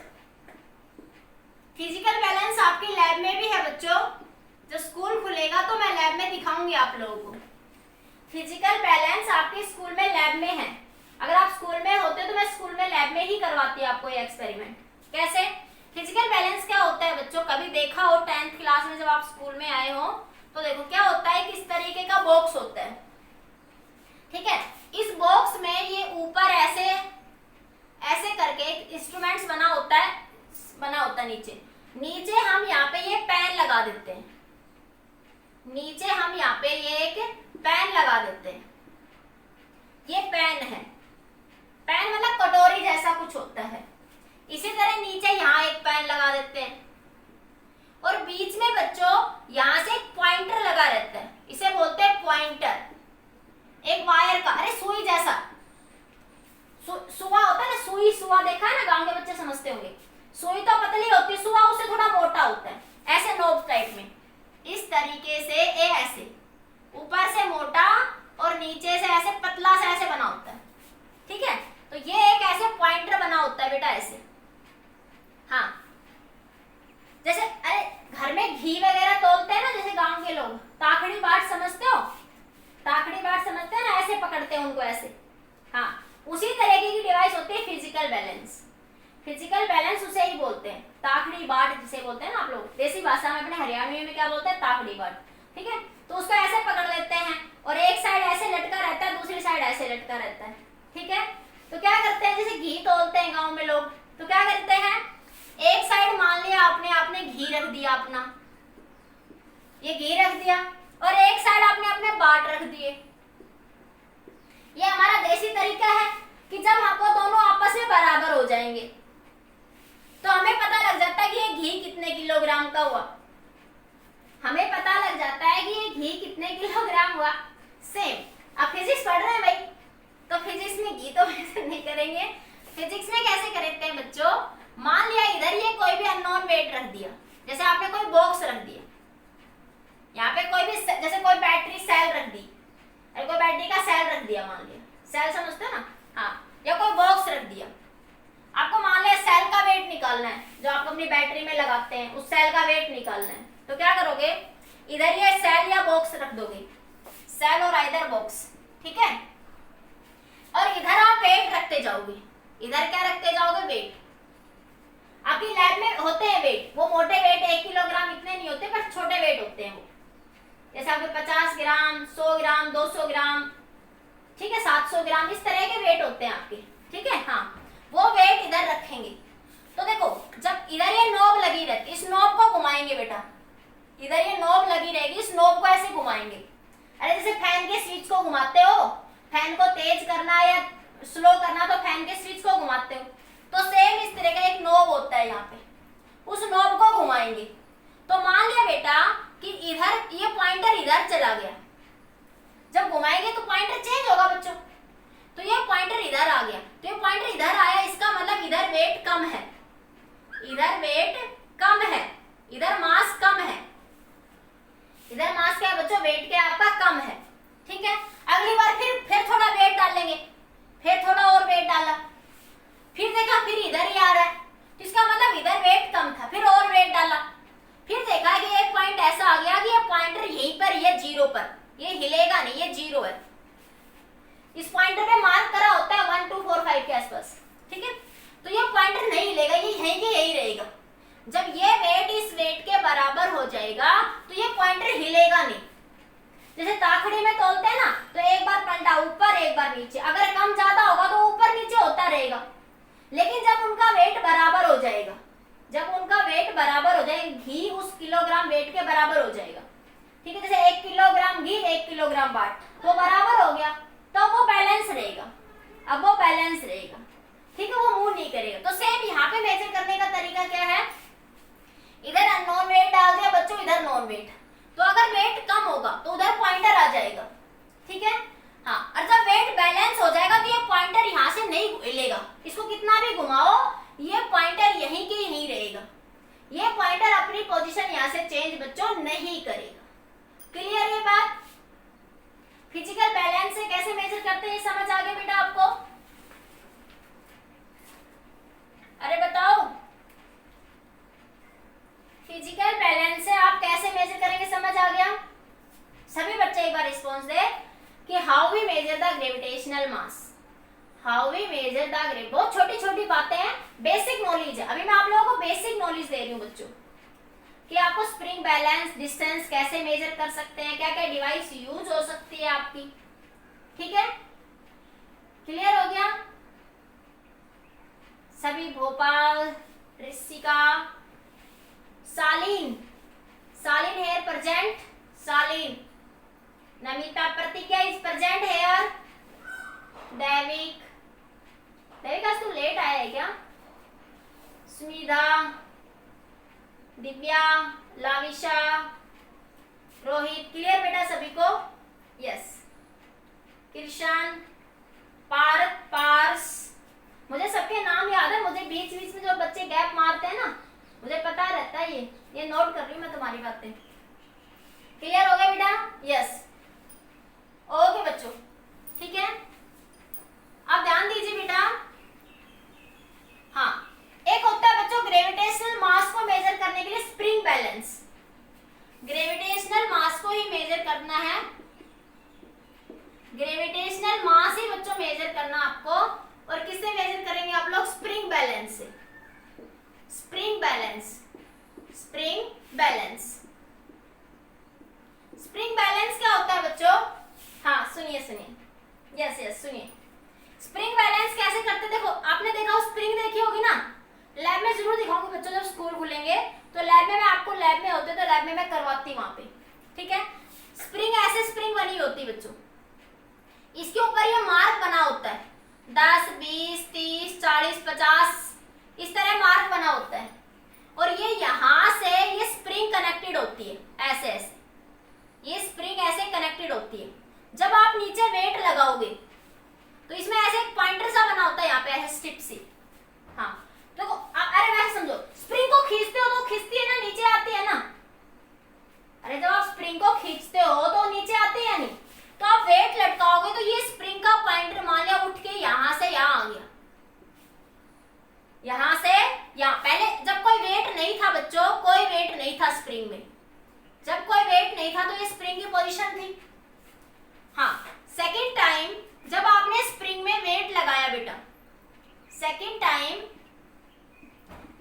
फिजिकल बैलेंस आपकी लैब में भी है बच्चों, जब स्कूल खुलेगा तो मैं लैब में दिखाऊंगी आप लोगों को। फिजिकल बैलेंस आपके स्कूल में लैब में है, अगर आप स्कूल में होते तो मैं स्कूल में लैब में ही करवाती आपको ये एक्सपेरिमेंट। कैसे? फिजिकल बैलेंस क्या होता है बच्चों, कभी देखा हो 10th क्लास में जब आप स्कूल में आए हो तो देखो क्या होता है, किस तरीके का बॉक्स होता है। ठीक है, इस बॉक्स में ये ऊपर ऐसे ऐसे करके एक इंस्ट्रूमेंट्स बना होता है नीचे हम यहाँ पे ये पेन लगा देते हैं, नीचे हम यहाँ पे ये एक पेन लगा देते हैं, ये पेन है। पेन मतलब कटोरी जैसा कुछ होता है। इसी तरह नीचे यहाँ एक पेन लगा देते हैं और बीच में बच्चों यहाँ से एक पॉइंटर लगा रहता है, इसे बोलते हैं पॉइंटर। एक वायर का, अरे सुई जैसा, सुआ होता है ना, सुआ देखा है ना, गांव के बच्चे समझते होंगे। सुई तो पतली होती है, सुआ उससे थोड़ा मोटा होता है, ऐसे नोब टाइप में। इस तरीके से ऐसे ऊपर से मोटा और नीचे से ऐसे पतला से ऐसे बना होता है। ठीक है, तो ये एक ऐसे पॉइंटर बना होता है बेटा, ऐसे। हाँ जैसे अरे घर में घी वगैरह तोलते हैं ना, जैसे गांव के लोग ताकड़ी बाट समझते हो, ताकड़ी बाट समझते हैं ना, ऐसे पकड़ते हैं उनको ऐसे। हाँ उसी तरीके की डिवाइस होती है फिजिकल बैलेंस। फिजिकल बैलेंस उसे ही बोलते हैं, ताकड़ी बाट जिसे बोलते हैं ना आप लोग, देसी भाषा में अपने हरियाणवी में क्या बोलते हैं, ताकड़ी बाट। ठीक है, तो उसको ऐसे पकड़ लेते हैं और एक साइड ऐसे लटका रहता है, दूसरी साइड ऐसे लटका रहता है। ठीक है, तो क्या करते हैं, जैसे घी तोलते हैं गाँव में लोग, तो क्या करते हैं, एक साइड मान लिया आपने घी रख दिया अपना, ये घी रख दिया, और एक साइड आपने बाट रख दिए। ये हमारा देसी तरीका है कि जब हमको दोनों आपस में बराबर हो जाएंगे तो हमें पता लग जाता है कि ये घी कितने किलोग्राम का हुआ, हमें पता लग जाता है कि ये घी कितने किलोग्राम हुआ। सेम अब फिजिक्स पढ़ रहे हैं भाई, तो फिजिक्स में घी तो मेजर नहीं करेंगे, फिजिक्स में कैसे करते हैं बच्चों, मान लिया इधर ये कोई भी अननोन वेट रख दिया, जैसे आपने कोई बॉक्स रख दिया, यहाँ पे कोई भी जैसे कोई बैटरी सेल रख दी, अरे कोई बैटरी का सेल रख दिया, मान लिया सेल समझते हो ना, हाँ, या कोई बॉक्स रख दिया। आपको मान लिया सेल का वेट निकालना है, जो आप अपनी बैटरी में लगाते हैं, उस सेल का वेट निकालना है, तो क्या करोगे, इधर ये सेल या बॉक्स रख दोगे, सेल और इधर बॉक्स। ठीक है, और इधर आप वेट रखते जाओगे, इधर क्या रखते जाओगे, वेट। आपकी लैब में होते हैं वेट, वो मोटे वेट 1 किलोग्राम इतने नहीं होते, पर छोटे वेट होते हैं वो, जैसे आपके 50 ग्राम, 100 ग्राम, 200 ग्राम, ठीक है, 700 ग्राम, इस तरह के वेट होते हैं आपके, ठीक है। हाँ, वो वेट इधर रखेंगे। तो देखो, जब इधर ये नॉब लगी रहती, इस नॉब को घुमाएंगे बेटा, इधर ये नॉब लगी रहेगी, इस नॉब को ऐसे घुमाएंगे। अरे जैसे फैन के स्विच को घुमाते हो, फैन को तेज करना या स्लो करना तो फैन के स्विच को घुमाते हो, तो सेम इस तरह का एक नॉब होता है यहाँ पे, उस नॉब को घुमाएंगे। तो मान लिया बेटा कि इधर ये पॉइंटर इधर चला गया, जब घुमाएंगे तो पॉइंटर चेंज होगा बच्चों, तो ये पॉइंटर इधर आ गया, तो ये पॉइंटर इधर आया, इसका मतलब इधर वेट कम है, इधर वेट कम है, इधर मास कम है, इधर मास क्या है बच्चों, वेट क्या आपका कम है, ठीक है। अगली बार फिर थोड़ा वेट डालेंगे, फिर थोड़ा और वेट डाला, फिर देखा फिर इधर ही आ रहा है, तो इसका मतलब इधर वेट कम था, फिर और वेट डाला, फिर देखा कि एक पॉइंट ऐसा आ गया कि ये पॉइंटर यहीं पर, ये जीरो पर, ये हिलेगा नहीं, ये जीरो है, इस पॉइंटर पे मार्क करा होता है 1 2 4 5 के आसपास, ठीक है। तो ये पॉइंटर नहीं हिलेगा, ये यहीं के यहीं रहेगा। जब ये वेट इस वेट के बराबर हो जाएगा तो ये पॉइंटर हिलेगा नहीं। जैसे ताखड़ी में तोलते हैं ना, तो एक बार पंडा ऊपर एक बार नीचे, अगर कम ज्यादा होगा तो ऊपर नीचे होता रहेगा, लेकिन जब उनका वेट बराबर हो जाएगा, जब उनका वेट बराबर हो जाएगा, घी उस किलोग्राम वेट के बराबर हो जाएगा, ठीक है। जैसे 1 किलोग्राम घी 1 किलोग्राम बाट, तो बराबर हो गया, तो वो बैलेंस रहेगा, अब वो बैलेंस रहेगा, ठीक है, वो मूव नहीं करेगा। तो सेम यहाँ पे मेजर करने का तरीका क्या है, इधर नॉन वेट डाल दिया बच्चों, इधर नॉन वेट, तो अगर वेट कम होगा तो उधर पॉइंटर आ जाएगा, ठीक है। हाँ, और जब वेट बैलेंस हो जाएगा तो ये पॉइंटर यहाँ से नहीं हिलेगा, इसको कितना भी घुमाओ ये पॉइंटर यहीं के यहीं रहेगा, ये पॉइंटर अपनी पोजीशन यहाँ से चेंज बच्चों नहीं करेगा। क्लियर ये बात? फिजिकल बैलेंस से कैसे मेजर करते हैं समझ आ गया बेटा आपको? अरे बताओ, फिजिकल बैलेंस से आप कैसे मेजर करेंगे समझ आ गया? सभी बच्चे एक बार रिस्पॉन्स दे कि how we measure the gravitational mass, how we measure the gravity. बहुत छोटी छोटी बातें हैं, बेसिक नॉलेज है, अभी मैं आप लोगों को बेसिक नॉलेज दे रही हूँ बच्चों, कि आपको स्प्रिंग बैलेंस, डिस्टेंस कैसे मेजर कर सकते हैं, क्या क्या डिवाइस यूज हो सकती है आपकी, ठीक है। क्लियर हो गया? सभी भोपाल, ऋषिका, सालीन, सालीन हेयर प्रेजेंट, सालीन, नमिता, प्रतिज्ञा इज प्रेजेंट हेयर, दैविक, दैविक आज तू लेट आया है क्या? स्मिता, दिव्या, लाविशा, रोहित, क्लियर बेटा सभी को? यस। कृष्ण, पार्थ, पार्स, मुझे सबके नाम याद है, मुझे बीच बीच में जो बच्चे गैप मारते हैं ना, मुझे पता रहता है, ये नोट कर रही हूँ मैं तुम्हारी बातें। क्लियर हो गया बेटा? यस। ओके बच्चों, ठीक है, अब ध्यान दीजिए बेटा। हाँ, एक होता है बच्चों ग्रेविटेशनल मास को मेजर करने के लिए स्प्रिंग बैलेंस, ग्रेविटेशनल मास को ही मेजर करना है, ग्रेविटेशनल मास ही बच्चों मेजर करना आपको, और किससे मेजर करेंगे आप लोग? स्प्रिंग बैलेंस से। Spring balance, spring balance, spring balance क्या होता है बच्चों? हाँ सुनिए सुनिए, यस यस सुनिए, स्प्रिंग बैलेंस कैसे करते? देखो आपने देखा, स्प्रिंग देखी होगी ना, लैब में जरूर दिखाऊंगी बच्चों, जब स्कूल खुलेंगे तो लैब में मैं आपको, लैब में होते तो लैब में मैं करवाती वहां पे, ठीक है। स्प्रिंग ऐसे स्प्रिंग बनी होती बच्चों, इसके ऊपर ये मार्क बना होता है, 10 20 30 40 50 इस तरह मार्क बना होता है, और ये यहाँ से ये स्प्रिंग कनेक्टेड होती है, ऐसे ऐसे ये स्प्रिंग ऐसे कनेक्टेड होती है। जब आप नीचे वेट लगाओगे तो इसमें ऐसे एक पॉइंटर सा बना होता है यहाँ पे, ऐसे स्ट्रिप सी। हाँ देखो, अरे वैसे समझो, स्प्रिंग को खींचते हो तो खींचती है ना, नीचे आती है ना। अरे जब आप स्प्रिंग को खींचते हो तो नीचे आती है नहीं, तो आप वेट लटकाओगे तो ये स्प्रिंग का पॉइंटर मान लिया उठ के यहाँ से यहाँ आ गया, यहाँ से यहाँ। पहले जब कोई वेट नहीं था बच्चों, कोई वेट नहीं था स्प्रिंग में, जब कोई वेट नहीं था तो ये स्प्रिंग की पोजीशन थी। हाँ, सेकेंड टाइम जब आपने स्प्रिंग में वेट लगाया बेटा, सेकेंड टाइम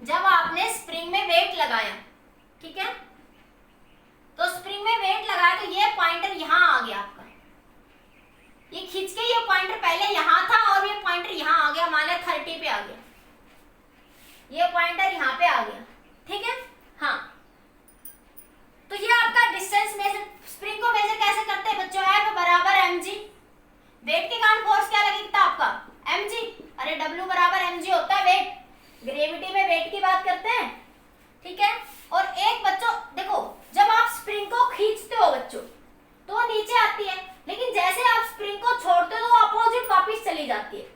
जब आपने स्प्रिंग में वेट लगाया, ठीक है, तो स्प्रिंग में वेट लगाया तो ये पॉइंटर यहां आ गया आपका, ये खींच के ये पॉइंटर पहले यहां था और ये पॉइंटर यहां आ गया, मान लिया 30 पे आ गया, ये पॉइंटर यहां पे आ गया, ठीक है। हाँ, तो ये आपका डिस्टेंस मेजर, स्प्रिंग को मेजर कैसे करते हैं बच्चों, F बराबर mg, वेट के कारण फोर्स क्या लगेगा आपका mg, अरे W बराबर mg होता है वेट, ग्रेविटी में वेट की बात करते हैं, ठीक है। और एक बच्चों देखो, जब आप स्प्रिंग को खींचते हो बच्चों तो वो नीचे आती है, लेकिन जैसे आप स्प्रिंग को छोड़ते हो तो अपोजिट वापस चली जाती है।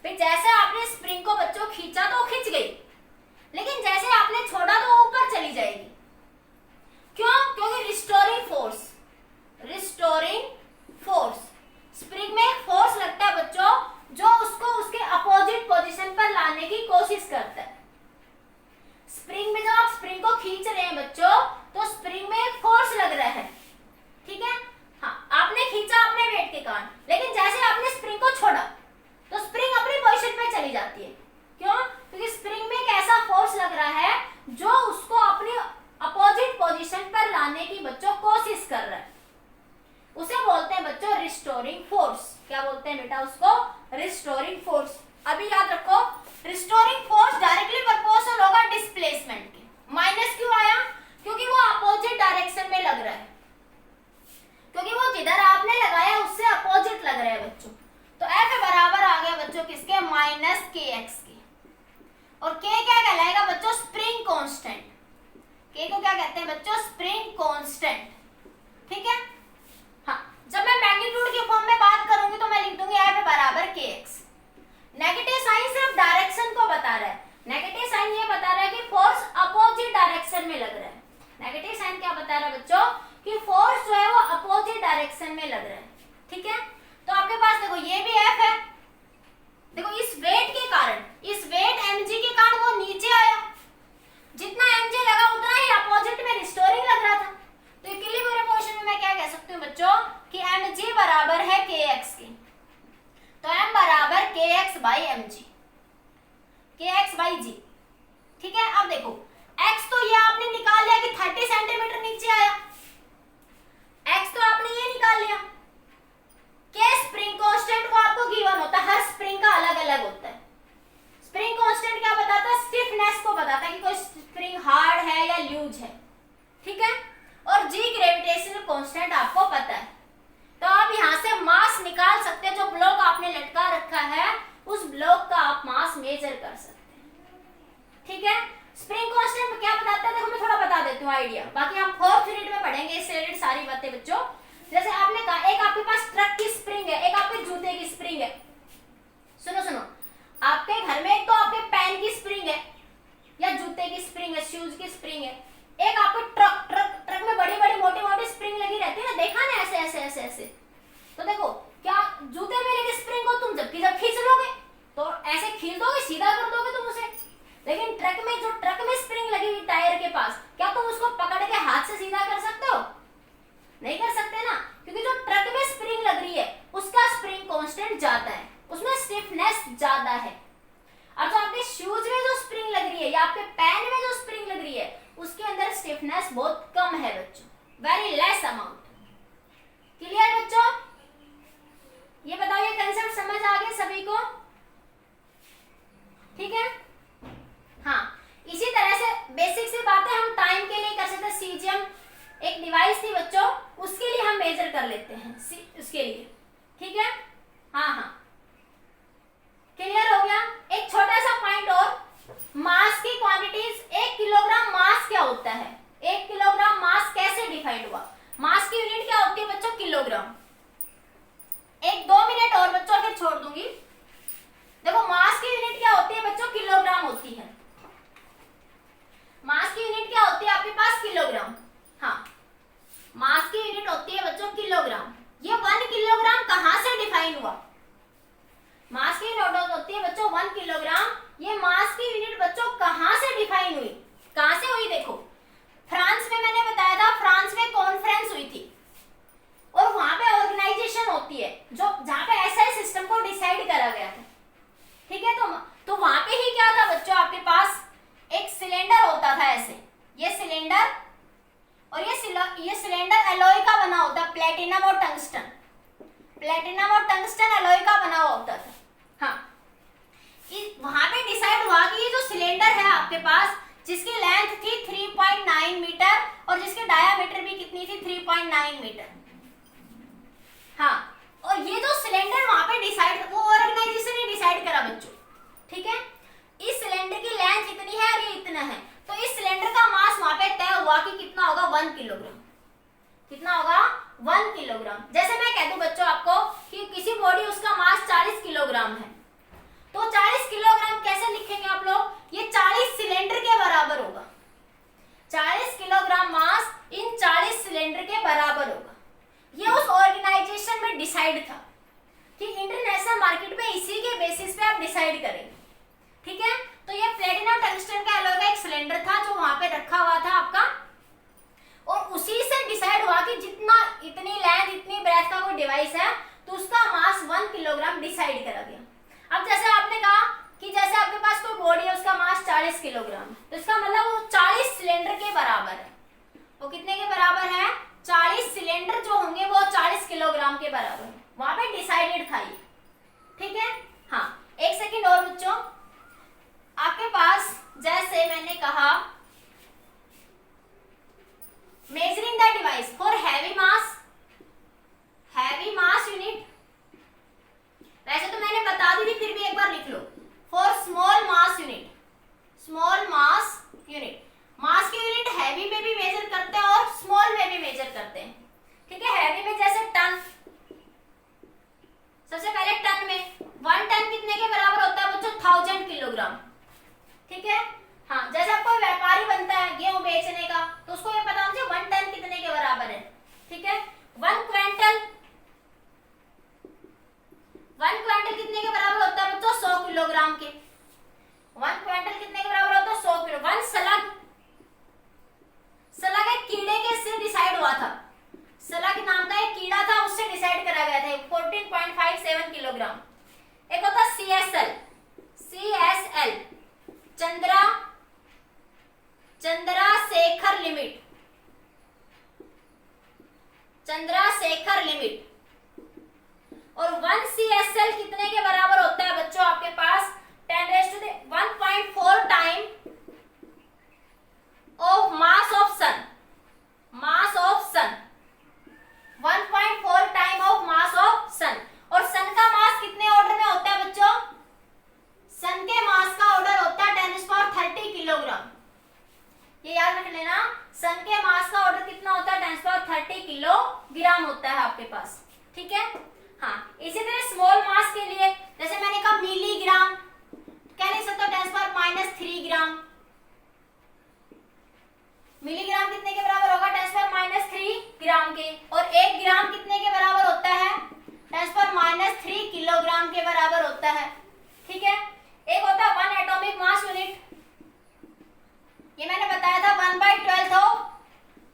फिर जैसे आपने स्प्रिंग को बच्चों खींचा तो खींच गई, लेकिन जैसे आपने छोड़ा तो ऊपर चली जाएगी, क्यों, क्योंकि restoring force, restoring force, spring में एक फोर्स लगता है बच्चों जो उसको उसके अपोजिट पोजीशन पर लाने की कोशिश करता है। स्प्रिंग में जब आप स्प्रिंग को खींच रहे हैं बच्चों तो स्प्रिंग में एक फोर्स लग रहा है, ठीक है। हाँ, आपने खींचा अपने वेट के कारण, लेकिन जैसे आपने स्प्रिंग को छोड़ा तो स्प्रिंग अपनी पोजीशन पे चली जाती है, क्यों, क्योंकि स्प्रिंग में एक ऐसा फोर्स लग रहा है जो उसको अपनी अपोजिट पोजीशन पर लाने की बच्चों कोशिश कर रहा है, उसे बोलते हैं बच्चों रिस्टोरिंग फोर्स। क्या बोलते हैं बेटा उसको, रिस्टोरिंग फोर्स। अभी याद रखो, रिस्टोरिंग फोर्स डायरेक्टली प्रोपोर्शनल होगा डिस्प्लेसमेंट के। माइनस क्यों आया, क्योंकि वो अपोजिट डायरेक्शन में लग रहा है, क्योंकि वो जिधर आपने लगाया उससे अपोजिट लग रहा है बच्चों। तो F बराबर आ गया बच्चों किसके, माइनस kx के। और k क्या कहलाएगा बच्चों, स्प्रिंग कांस्टेंट। k को क्या कहते हैं बच्चों, स्प्रिंग कांस्टेंट, ठीक है। हाँ, जब मैं मैग्नीट्यूड के फॉर्म में बात करूंगी तो मैं लिख दूंगी F बराबर kx। नेगेटिव साइन सिर्फ डायरेक्शन को बता रहा है, नेगेटिव साइन ये बता रहा है कि फोर्स अपोजिट डायरेक्शन में लग रहा है। नेगेटिव साइन क्या बता रहा है बच्चों, कि फोर्स जो है वो अपोजिट डायरेक्शन में लग रहा है, ठीक है। तो आपके पास देखो ये भी F है, देखो इस वेट के कारण, इस वेट mg के कारण वो नीचे आया, जितना mg लगा उतना ही अपोजिट में रिस्टोरिंग लग रहा था। तो इक्विलिब्रियम पोजीशन में मैं क्या कह सकती हूँ बच्चों, कि mg बराबर है kx के, तो m बराबर kx by mg, kx by g, ठीक है। अब देखो x तो ये आपने निकाल लिया कि 30 सेंटीमीटर नीचे आया, x तो आपने ये निकाल लिया, k स्प्रिंग कांस्टेंट को आपको गिवन होता है, हर स्प्रिंग का अलग अलग होता है। स्प्रिंग कांस्टेंट क्या बताता है, स्टिफनेस को बताता है कि कोई स्प्रिंग हार्ड है या लूज है, ठीक है। और g ग्रेविटेशनल कांस्टेंट आपको पता है, तो आप यहाँ से मास निकाल सकते हैं, जो ब्लॉक आपने लटका रखा है उस ब्लॉक का आप मास मेजर कर सकते हैं, ठीक है। स्प्रिंग कांस्टेंट क्या बताता है, देखो मैं थोड़ा बता देती हूँ आइडिया, बाकी हम 4th यूनिट में पढ़ेंगे इससे रिलेटेड सारी बातें बच्चों। जैसे आपने कहा एक आपके पास ट्रक की स्प्रिंग है, एक आपके जूते की स्प्रिंग है। सुनो सुनो, आपके घर में एक तो आपके पैन की स्प्रिंग है या जूते की स्प्रिंग है, शूज की स्प्रिंग है, एक आपके ट्रक में बड़ी बड़ी मोटी मोटी स्प्रिंग लगी रहती है ना, देखा ना, ऐसे ऐसे ऐसे ऐसे। तो देखो क्या जूते में लगी स्प्रिंग को तुम जब खींच लोगे तो ऐसे खींच दोगे, सीधा कर दोगे तुम उसे, लेकिन ट्रक में, जो ट्रक में स्प्रिंग लगी हुई टायर के पास, क्या तुम उसको पकड़ के हाथ से सीधा कर सकते हो, नहीं कर सकते ना, क्योंकि जो ट्रक में स्प्रिंग लग रही है उसका स्प्रिंग कांस्टेंट ज्यादा है, उसमें स्टिफनेस ज्यादा है। और जो आपके शूज में जो स्प्रिंग लग रही है या आपके पैन में जो स्प्रिंग लग रही है उसके अंदर स्टिफनेस बहुत कम है बच्चों, वेरी लेस अमाउंट। क्लियर बच्चों, ये बताओ, ये कंसेप्ट समझ आ गया सभी को, ठीक है। हाँ, इसी तरह से बेसिक सी बातें हम टाइम के लिए कर सकते हैं। सीजियम एक डिवाइस थी बच्चों, उसके लिए हम मेजर कर लेते हैं, उसके लिए, ठीक है। हाँ हाँ, क्लियर हो गया। एक छोटा सा पॉइंट और, मास की क्वांटिटीज, 1 किलोग्राम मास क्या होता है, 1 किलोग्राम मास कैसे डिफाइंड हुआ, मास की यूनिट क्या होती है बच्चों, किलोग्राम। एक 2 मिनट और बच्चों फिर छोड़ दूंगी। देखो मास की यूनिट क्या होती है बच्चों, किलोग्राम होती है। मास की यूनिट क्या होती है आपके पास, किलोग्राम। हाँ, मास की यूनिट होती है बच्चों किलोग्राम। ये 1 किलोग्राम कहां से डिफाइन हुआ, मास की यूनिट होती है बच्चों 1 किलोग्राम। ये मास की यूनिट बच्चों कहां से डिफाइन हुई, कहां से हुई, देखो फ्रांस में, मैंने बताया था फ्रांस में कॉन्फ्रेंस हुई थी और वहां पे ऑर्गेनाइजेशन होती है जो, जहां पे ऐसा सिस्टम को डिसाइड करा गया था, ठीक है। तो वहां पे ही क्या था बच्चों आपके पास, जिसकी लेंथ थी 3.9 मीटर और जिसकी डायामीटर भी कितनी थी 3.9 मीटर। हाँ, और ये जो सिलेंडर वहां पे डिसाइड, वो ऑर्गेनाइजेशन ने डिसाइड करा बच्चों, ठीक है। इस सिलेंडर की लेंथ इतनी है और ये इतना है, तो इस सिलेंडर का मास वहां पे तय हुआ कि कितना होगा 1 किलोग्राम। कितना होगा 1 किलोग्राम। जैसे मैं कह दूं बच्चों आपको कि किसी बॉडी उसका मास 40 किलोग्राम है, तो 40 किलोग्राम कैसे लिखेंगे आप लोग, ये 40 सिलेंडर के बराबर होगा। 40 किलोग्राम मास इन 40 सिलेंडर के बराबर होगा। ये उस ऑर्गेनाइजेशन में डिसाइड था कि इंटरनेशनल मार्केट में इसी के बेसिस पे आप डिसाइड करेंगे, ठीक है। तो ये प्लेटिनम टंगस्टन का एलॉय का एक सिलेंडर था जो वहां पे रखा हुआ था आपका, और उसी से डिसाइड हुआ कि जितना इतनी लेंथ इतनी ब्रेथ का कोई डिवाइस है तो उसका मास 1 किलोग्राम डिसाइड करा गया। अब जैसे आपने कहा कि जैसे आपके पास कोई बॉडी है उसका मास 40 किलोग्राम, तो इसका मतलब वो 40 सिलेंडर के बराबर है। वो कितने के बराबर है, 40 सिलेंडर जो होंगे वो 40 किलोग्राम के बराबर है। वहां पे डिसाइडेड था ये, ठीक है। हाँ, एक सेकेंड और बच्चों, आपके पास जैसे मैंने कहा measuring the device for heavy mass unit, वैसे तो मैंने बता दी थी फिर भी एक बार लिख लो, for small mass unit. Small mass unit, mass की यूनिट हैवी में भी मेजर करते हैं और स्मॉल में भी मेजर करते हैं, ठीक है। हैवी में जैसे टन, सबसे पहले टन में 1 टन कितने के बराबर होता है बच्चों, 1000 किलोग्राम, ठीक है। हाँ, जैसे आपको व्यापारी बनता है गेहूं बेचने का, तो उसको ये पता होना चाहिए 1 टन कितने के बराबर है, ठीक है। 1 क्विंटल कितने के बराबर होता है बच्चों, 100 किलोग्राम के। 1 क्विंटल कितने के बराबर होता है, 100 किलो। 1 सलग एक कीड़े के से डिसाइड हुआ था, सलग नाम का एक कीड़ा था, उससे डिसाइड करा गया था 14.57 किलोग्राम। एक होता CSL, चंद्रशेखर लिमिट, और 1 CSL कितने के बराबर होता है बच्चों आपके पास, 10⁻1.4 time of mass of sun. 1.4 time of mass of sun. और सन का मास कितने ऑर्डर में होता है बच्चों, सन के मास का ऑर्डर होता है 10⁻30 किलोग्राम। ये याद रख लेना, सन के मास का ऑर्डर कितना होता है, 10⁻30 किलोग्राम होता है आपके पास, ठीक है। हाँ, इसी तरह स्मॉल मास के लिए जैसे मैंने कहा मिलीग्राम, क्या लिख सकते हो 10⁻³ ग्राम। मिलीग्राम कितने के बराबर होगा, 10⁻³ ग्राम के। और 1 ग्राम कितने के बराबर होता है, 10⁻³ किलोग्राम के बराबर होता है, ठीक है। एक होता है 1 एटॉमिक मास यूनिट, ये मैंने बताया था 1/12 of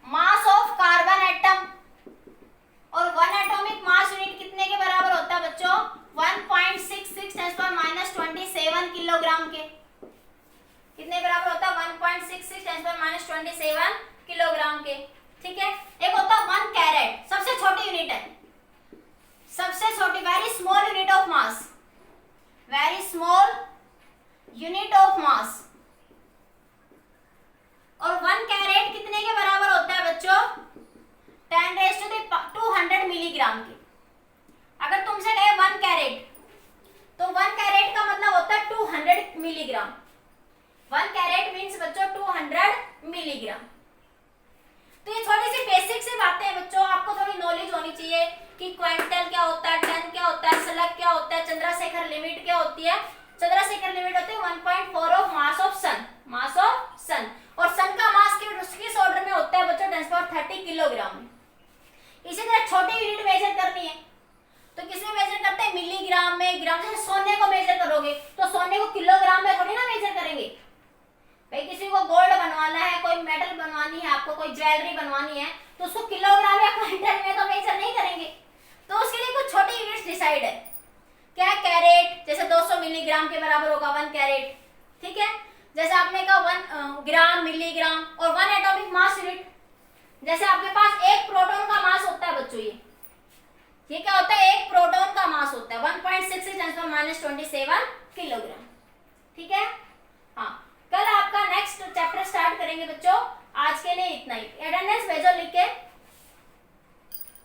mass of carbon atom. और 1 एटॉमिक मास यूनिट कितने के बराबर होता है बच्चों, 1.66 10⁻27 किलोग्राम के। कितने बराबर होता है, 1.66 10⁻27 किलोग्राम के, ठीक है। एक होता है 1 कैरेट, सबसे छोटी यूनिट है, सबसे छोटी, very small unit of mass, very small unit of mass. और 1 कैरेट कितने के बराबर होता है बच्चों, 10⁻200 मिलीग्राम के। अगर तुमसे कहे 1 कैरेट, तो 1 कैरेट का मतलब होता है 200 मिलीग्राम। 1 कैरेट मीन्स बच्चों 200 मिलीग्राम। तो ये थोड़ी सी बेसिक सी बातें हैं बच्चों, आपको थोड़ी नॉलेज होनी चाहिए कि क्विंटल क्या होता है, टन क्या होता है, सलग क्या होता है, चंद्रशेखर लिमिट क्या होती है। चंद्रशेखर लिमिट होती है 1.4 ऑफ मास ऑफ सन। और सन का मास किस ऑर्डर में होता है बच्चों, 10⁻30 किलोग्राम। इसी तरह छोटी यूनिट मेजर करनी है तो किसमें मेजर करते हैं, मिलीग्राम में, ग्राम। जैसे सोने को मेजर करोगे तो सोने को किलोग्राम में थोड़ी ना मेजर करेंगे भाई। किसी को गोल्ड बनवाना है, कोई मेटल बनवानी है, आपको कोई ज्वेलरी बनवानी है, तो उसको किलोग्राम या क्विंटल में तो मेजर नहीं करेंगे। तो उसके लिए कुछ छोटी यूनिट्स डिसाइड है, क्या, कैरेट, जैसे 200 मिलीग्राम के बराबर होगा 1 कैरेट, ठीक है। जैसे आपने कहा 1 ग्राम, मिलीग्राम। और 1 एटॉमिक मास यूनिट, जैसे आपके पास 1 प्रोटॉन का मास होता है बच्चों, ये क्या होता है, 1 प्रोटॉन का मास होता है 1.66 10⁻27 किलोग्राम, ठीक है। हाँ, कल आपका नेक्स्ट चैप्टर के लिए इतना ही। अटेंडेंस भेजो लिख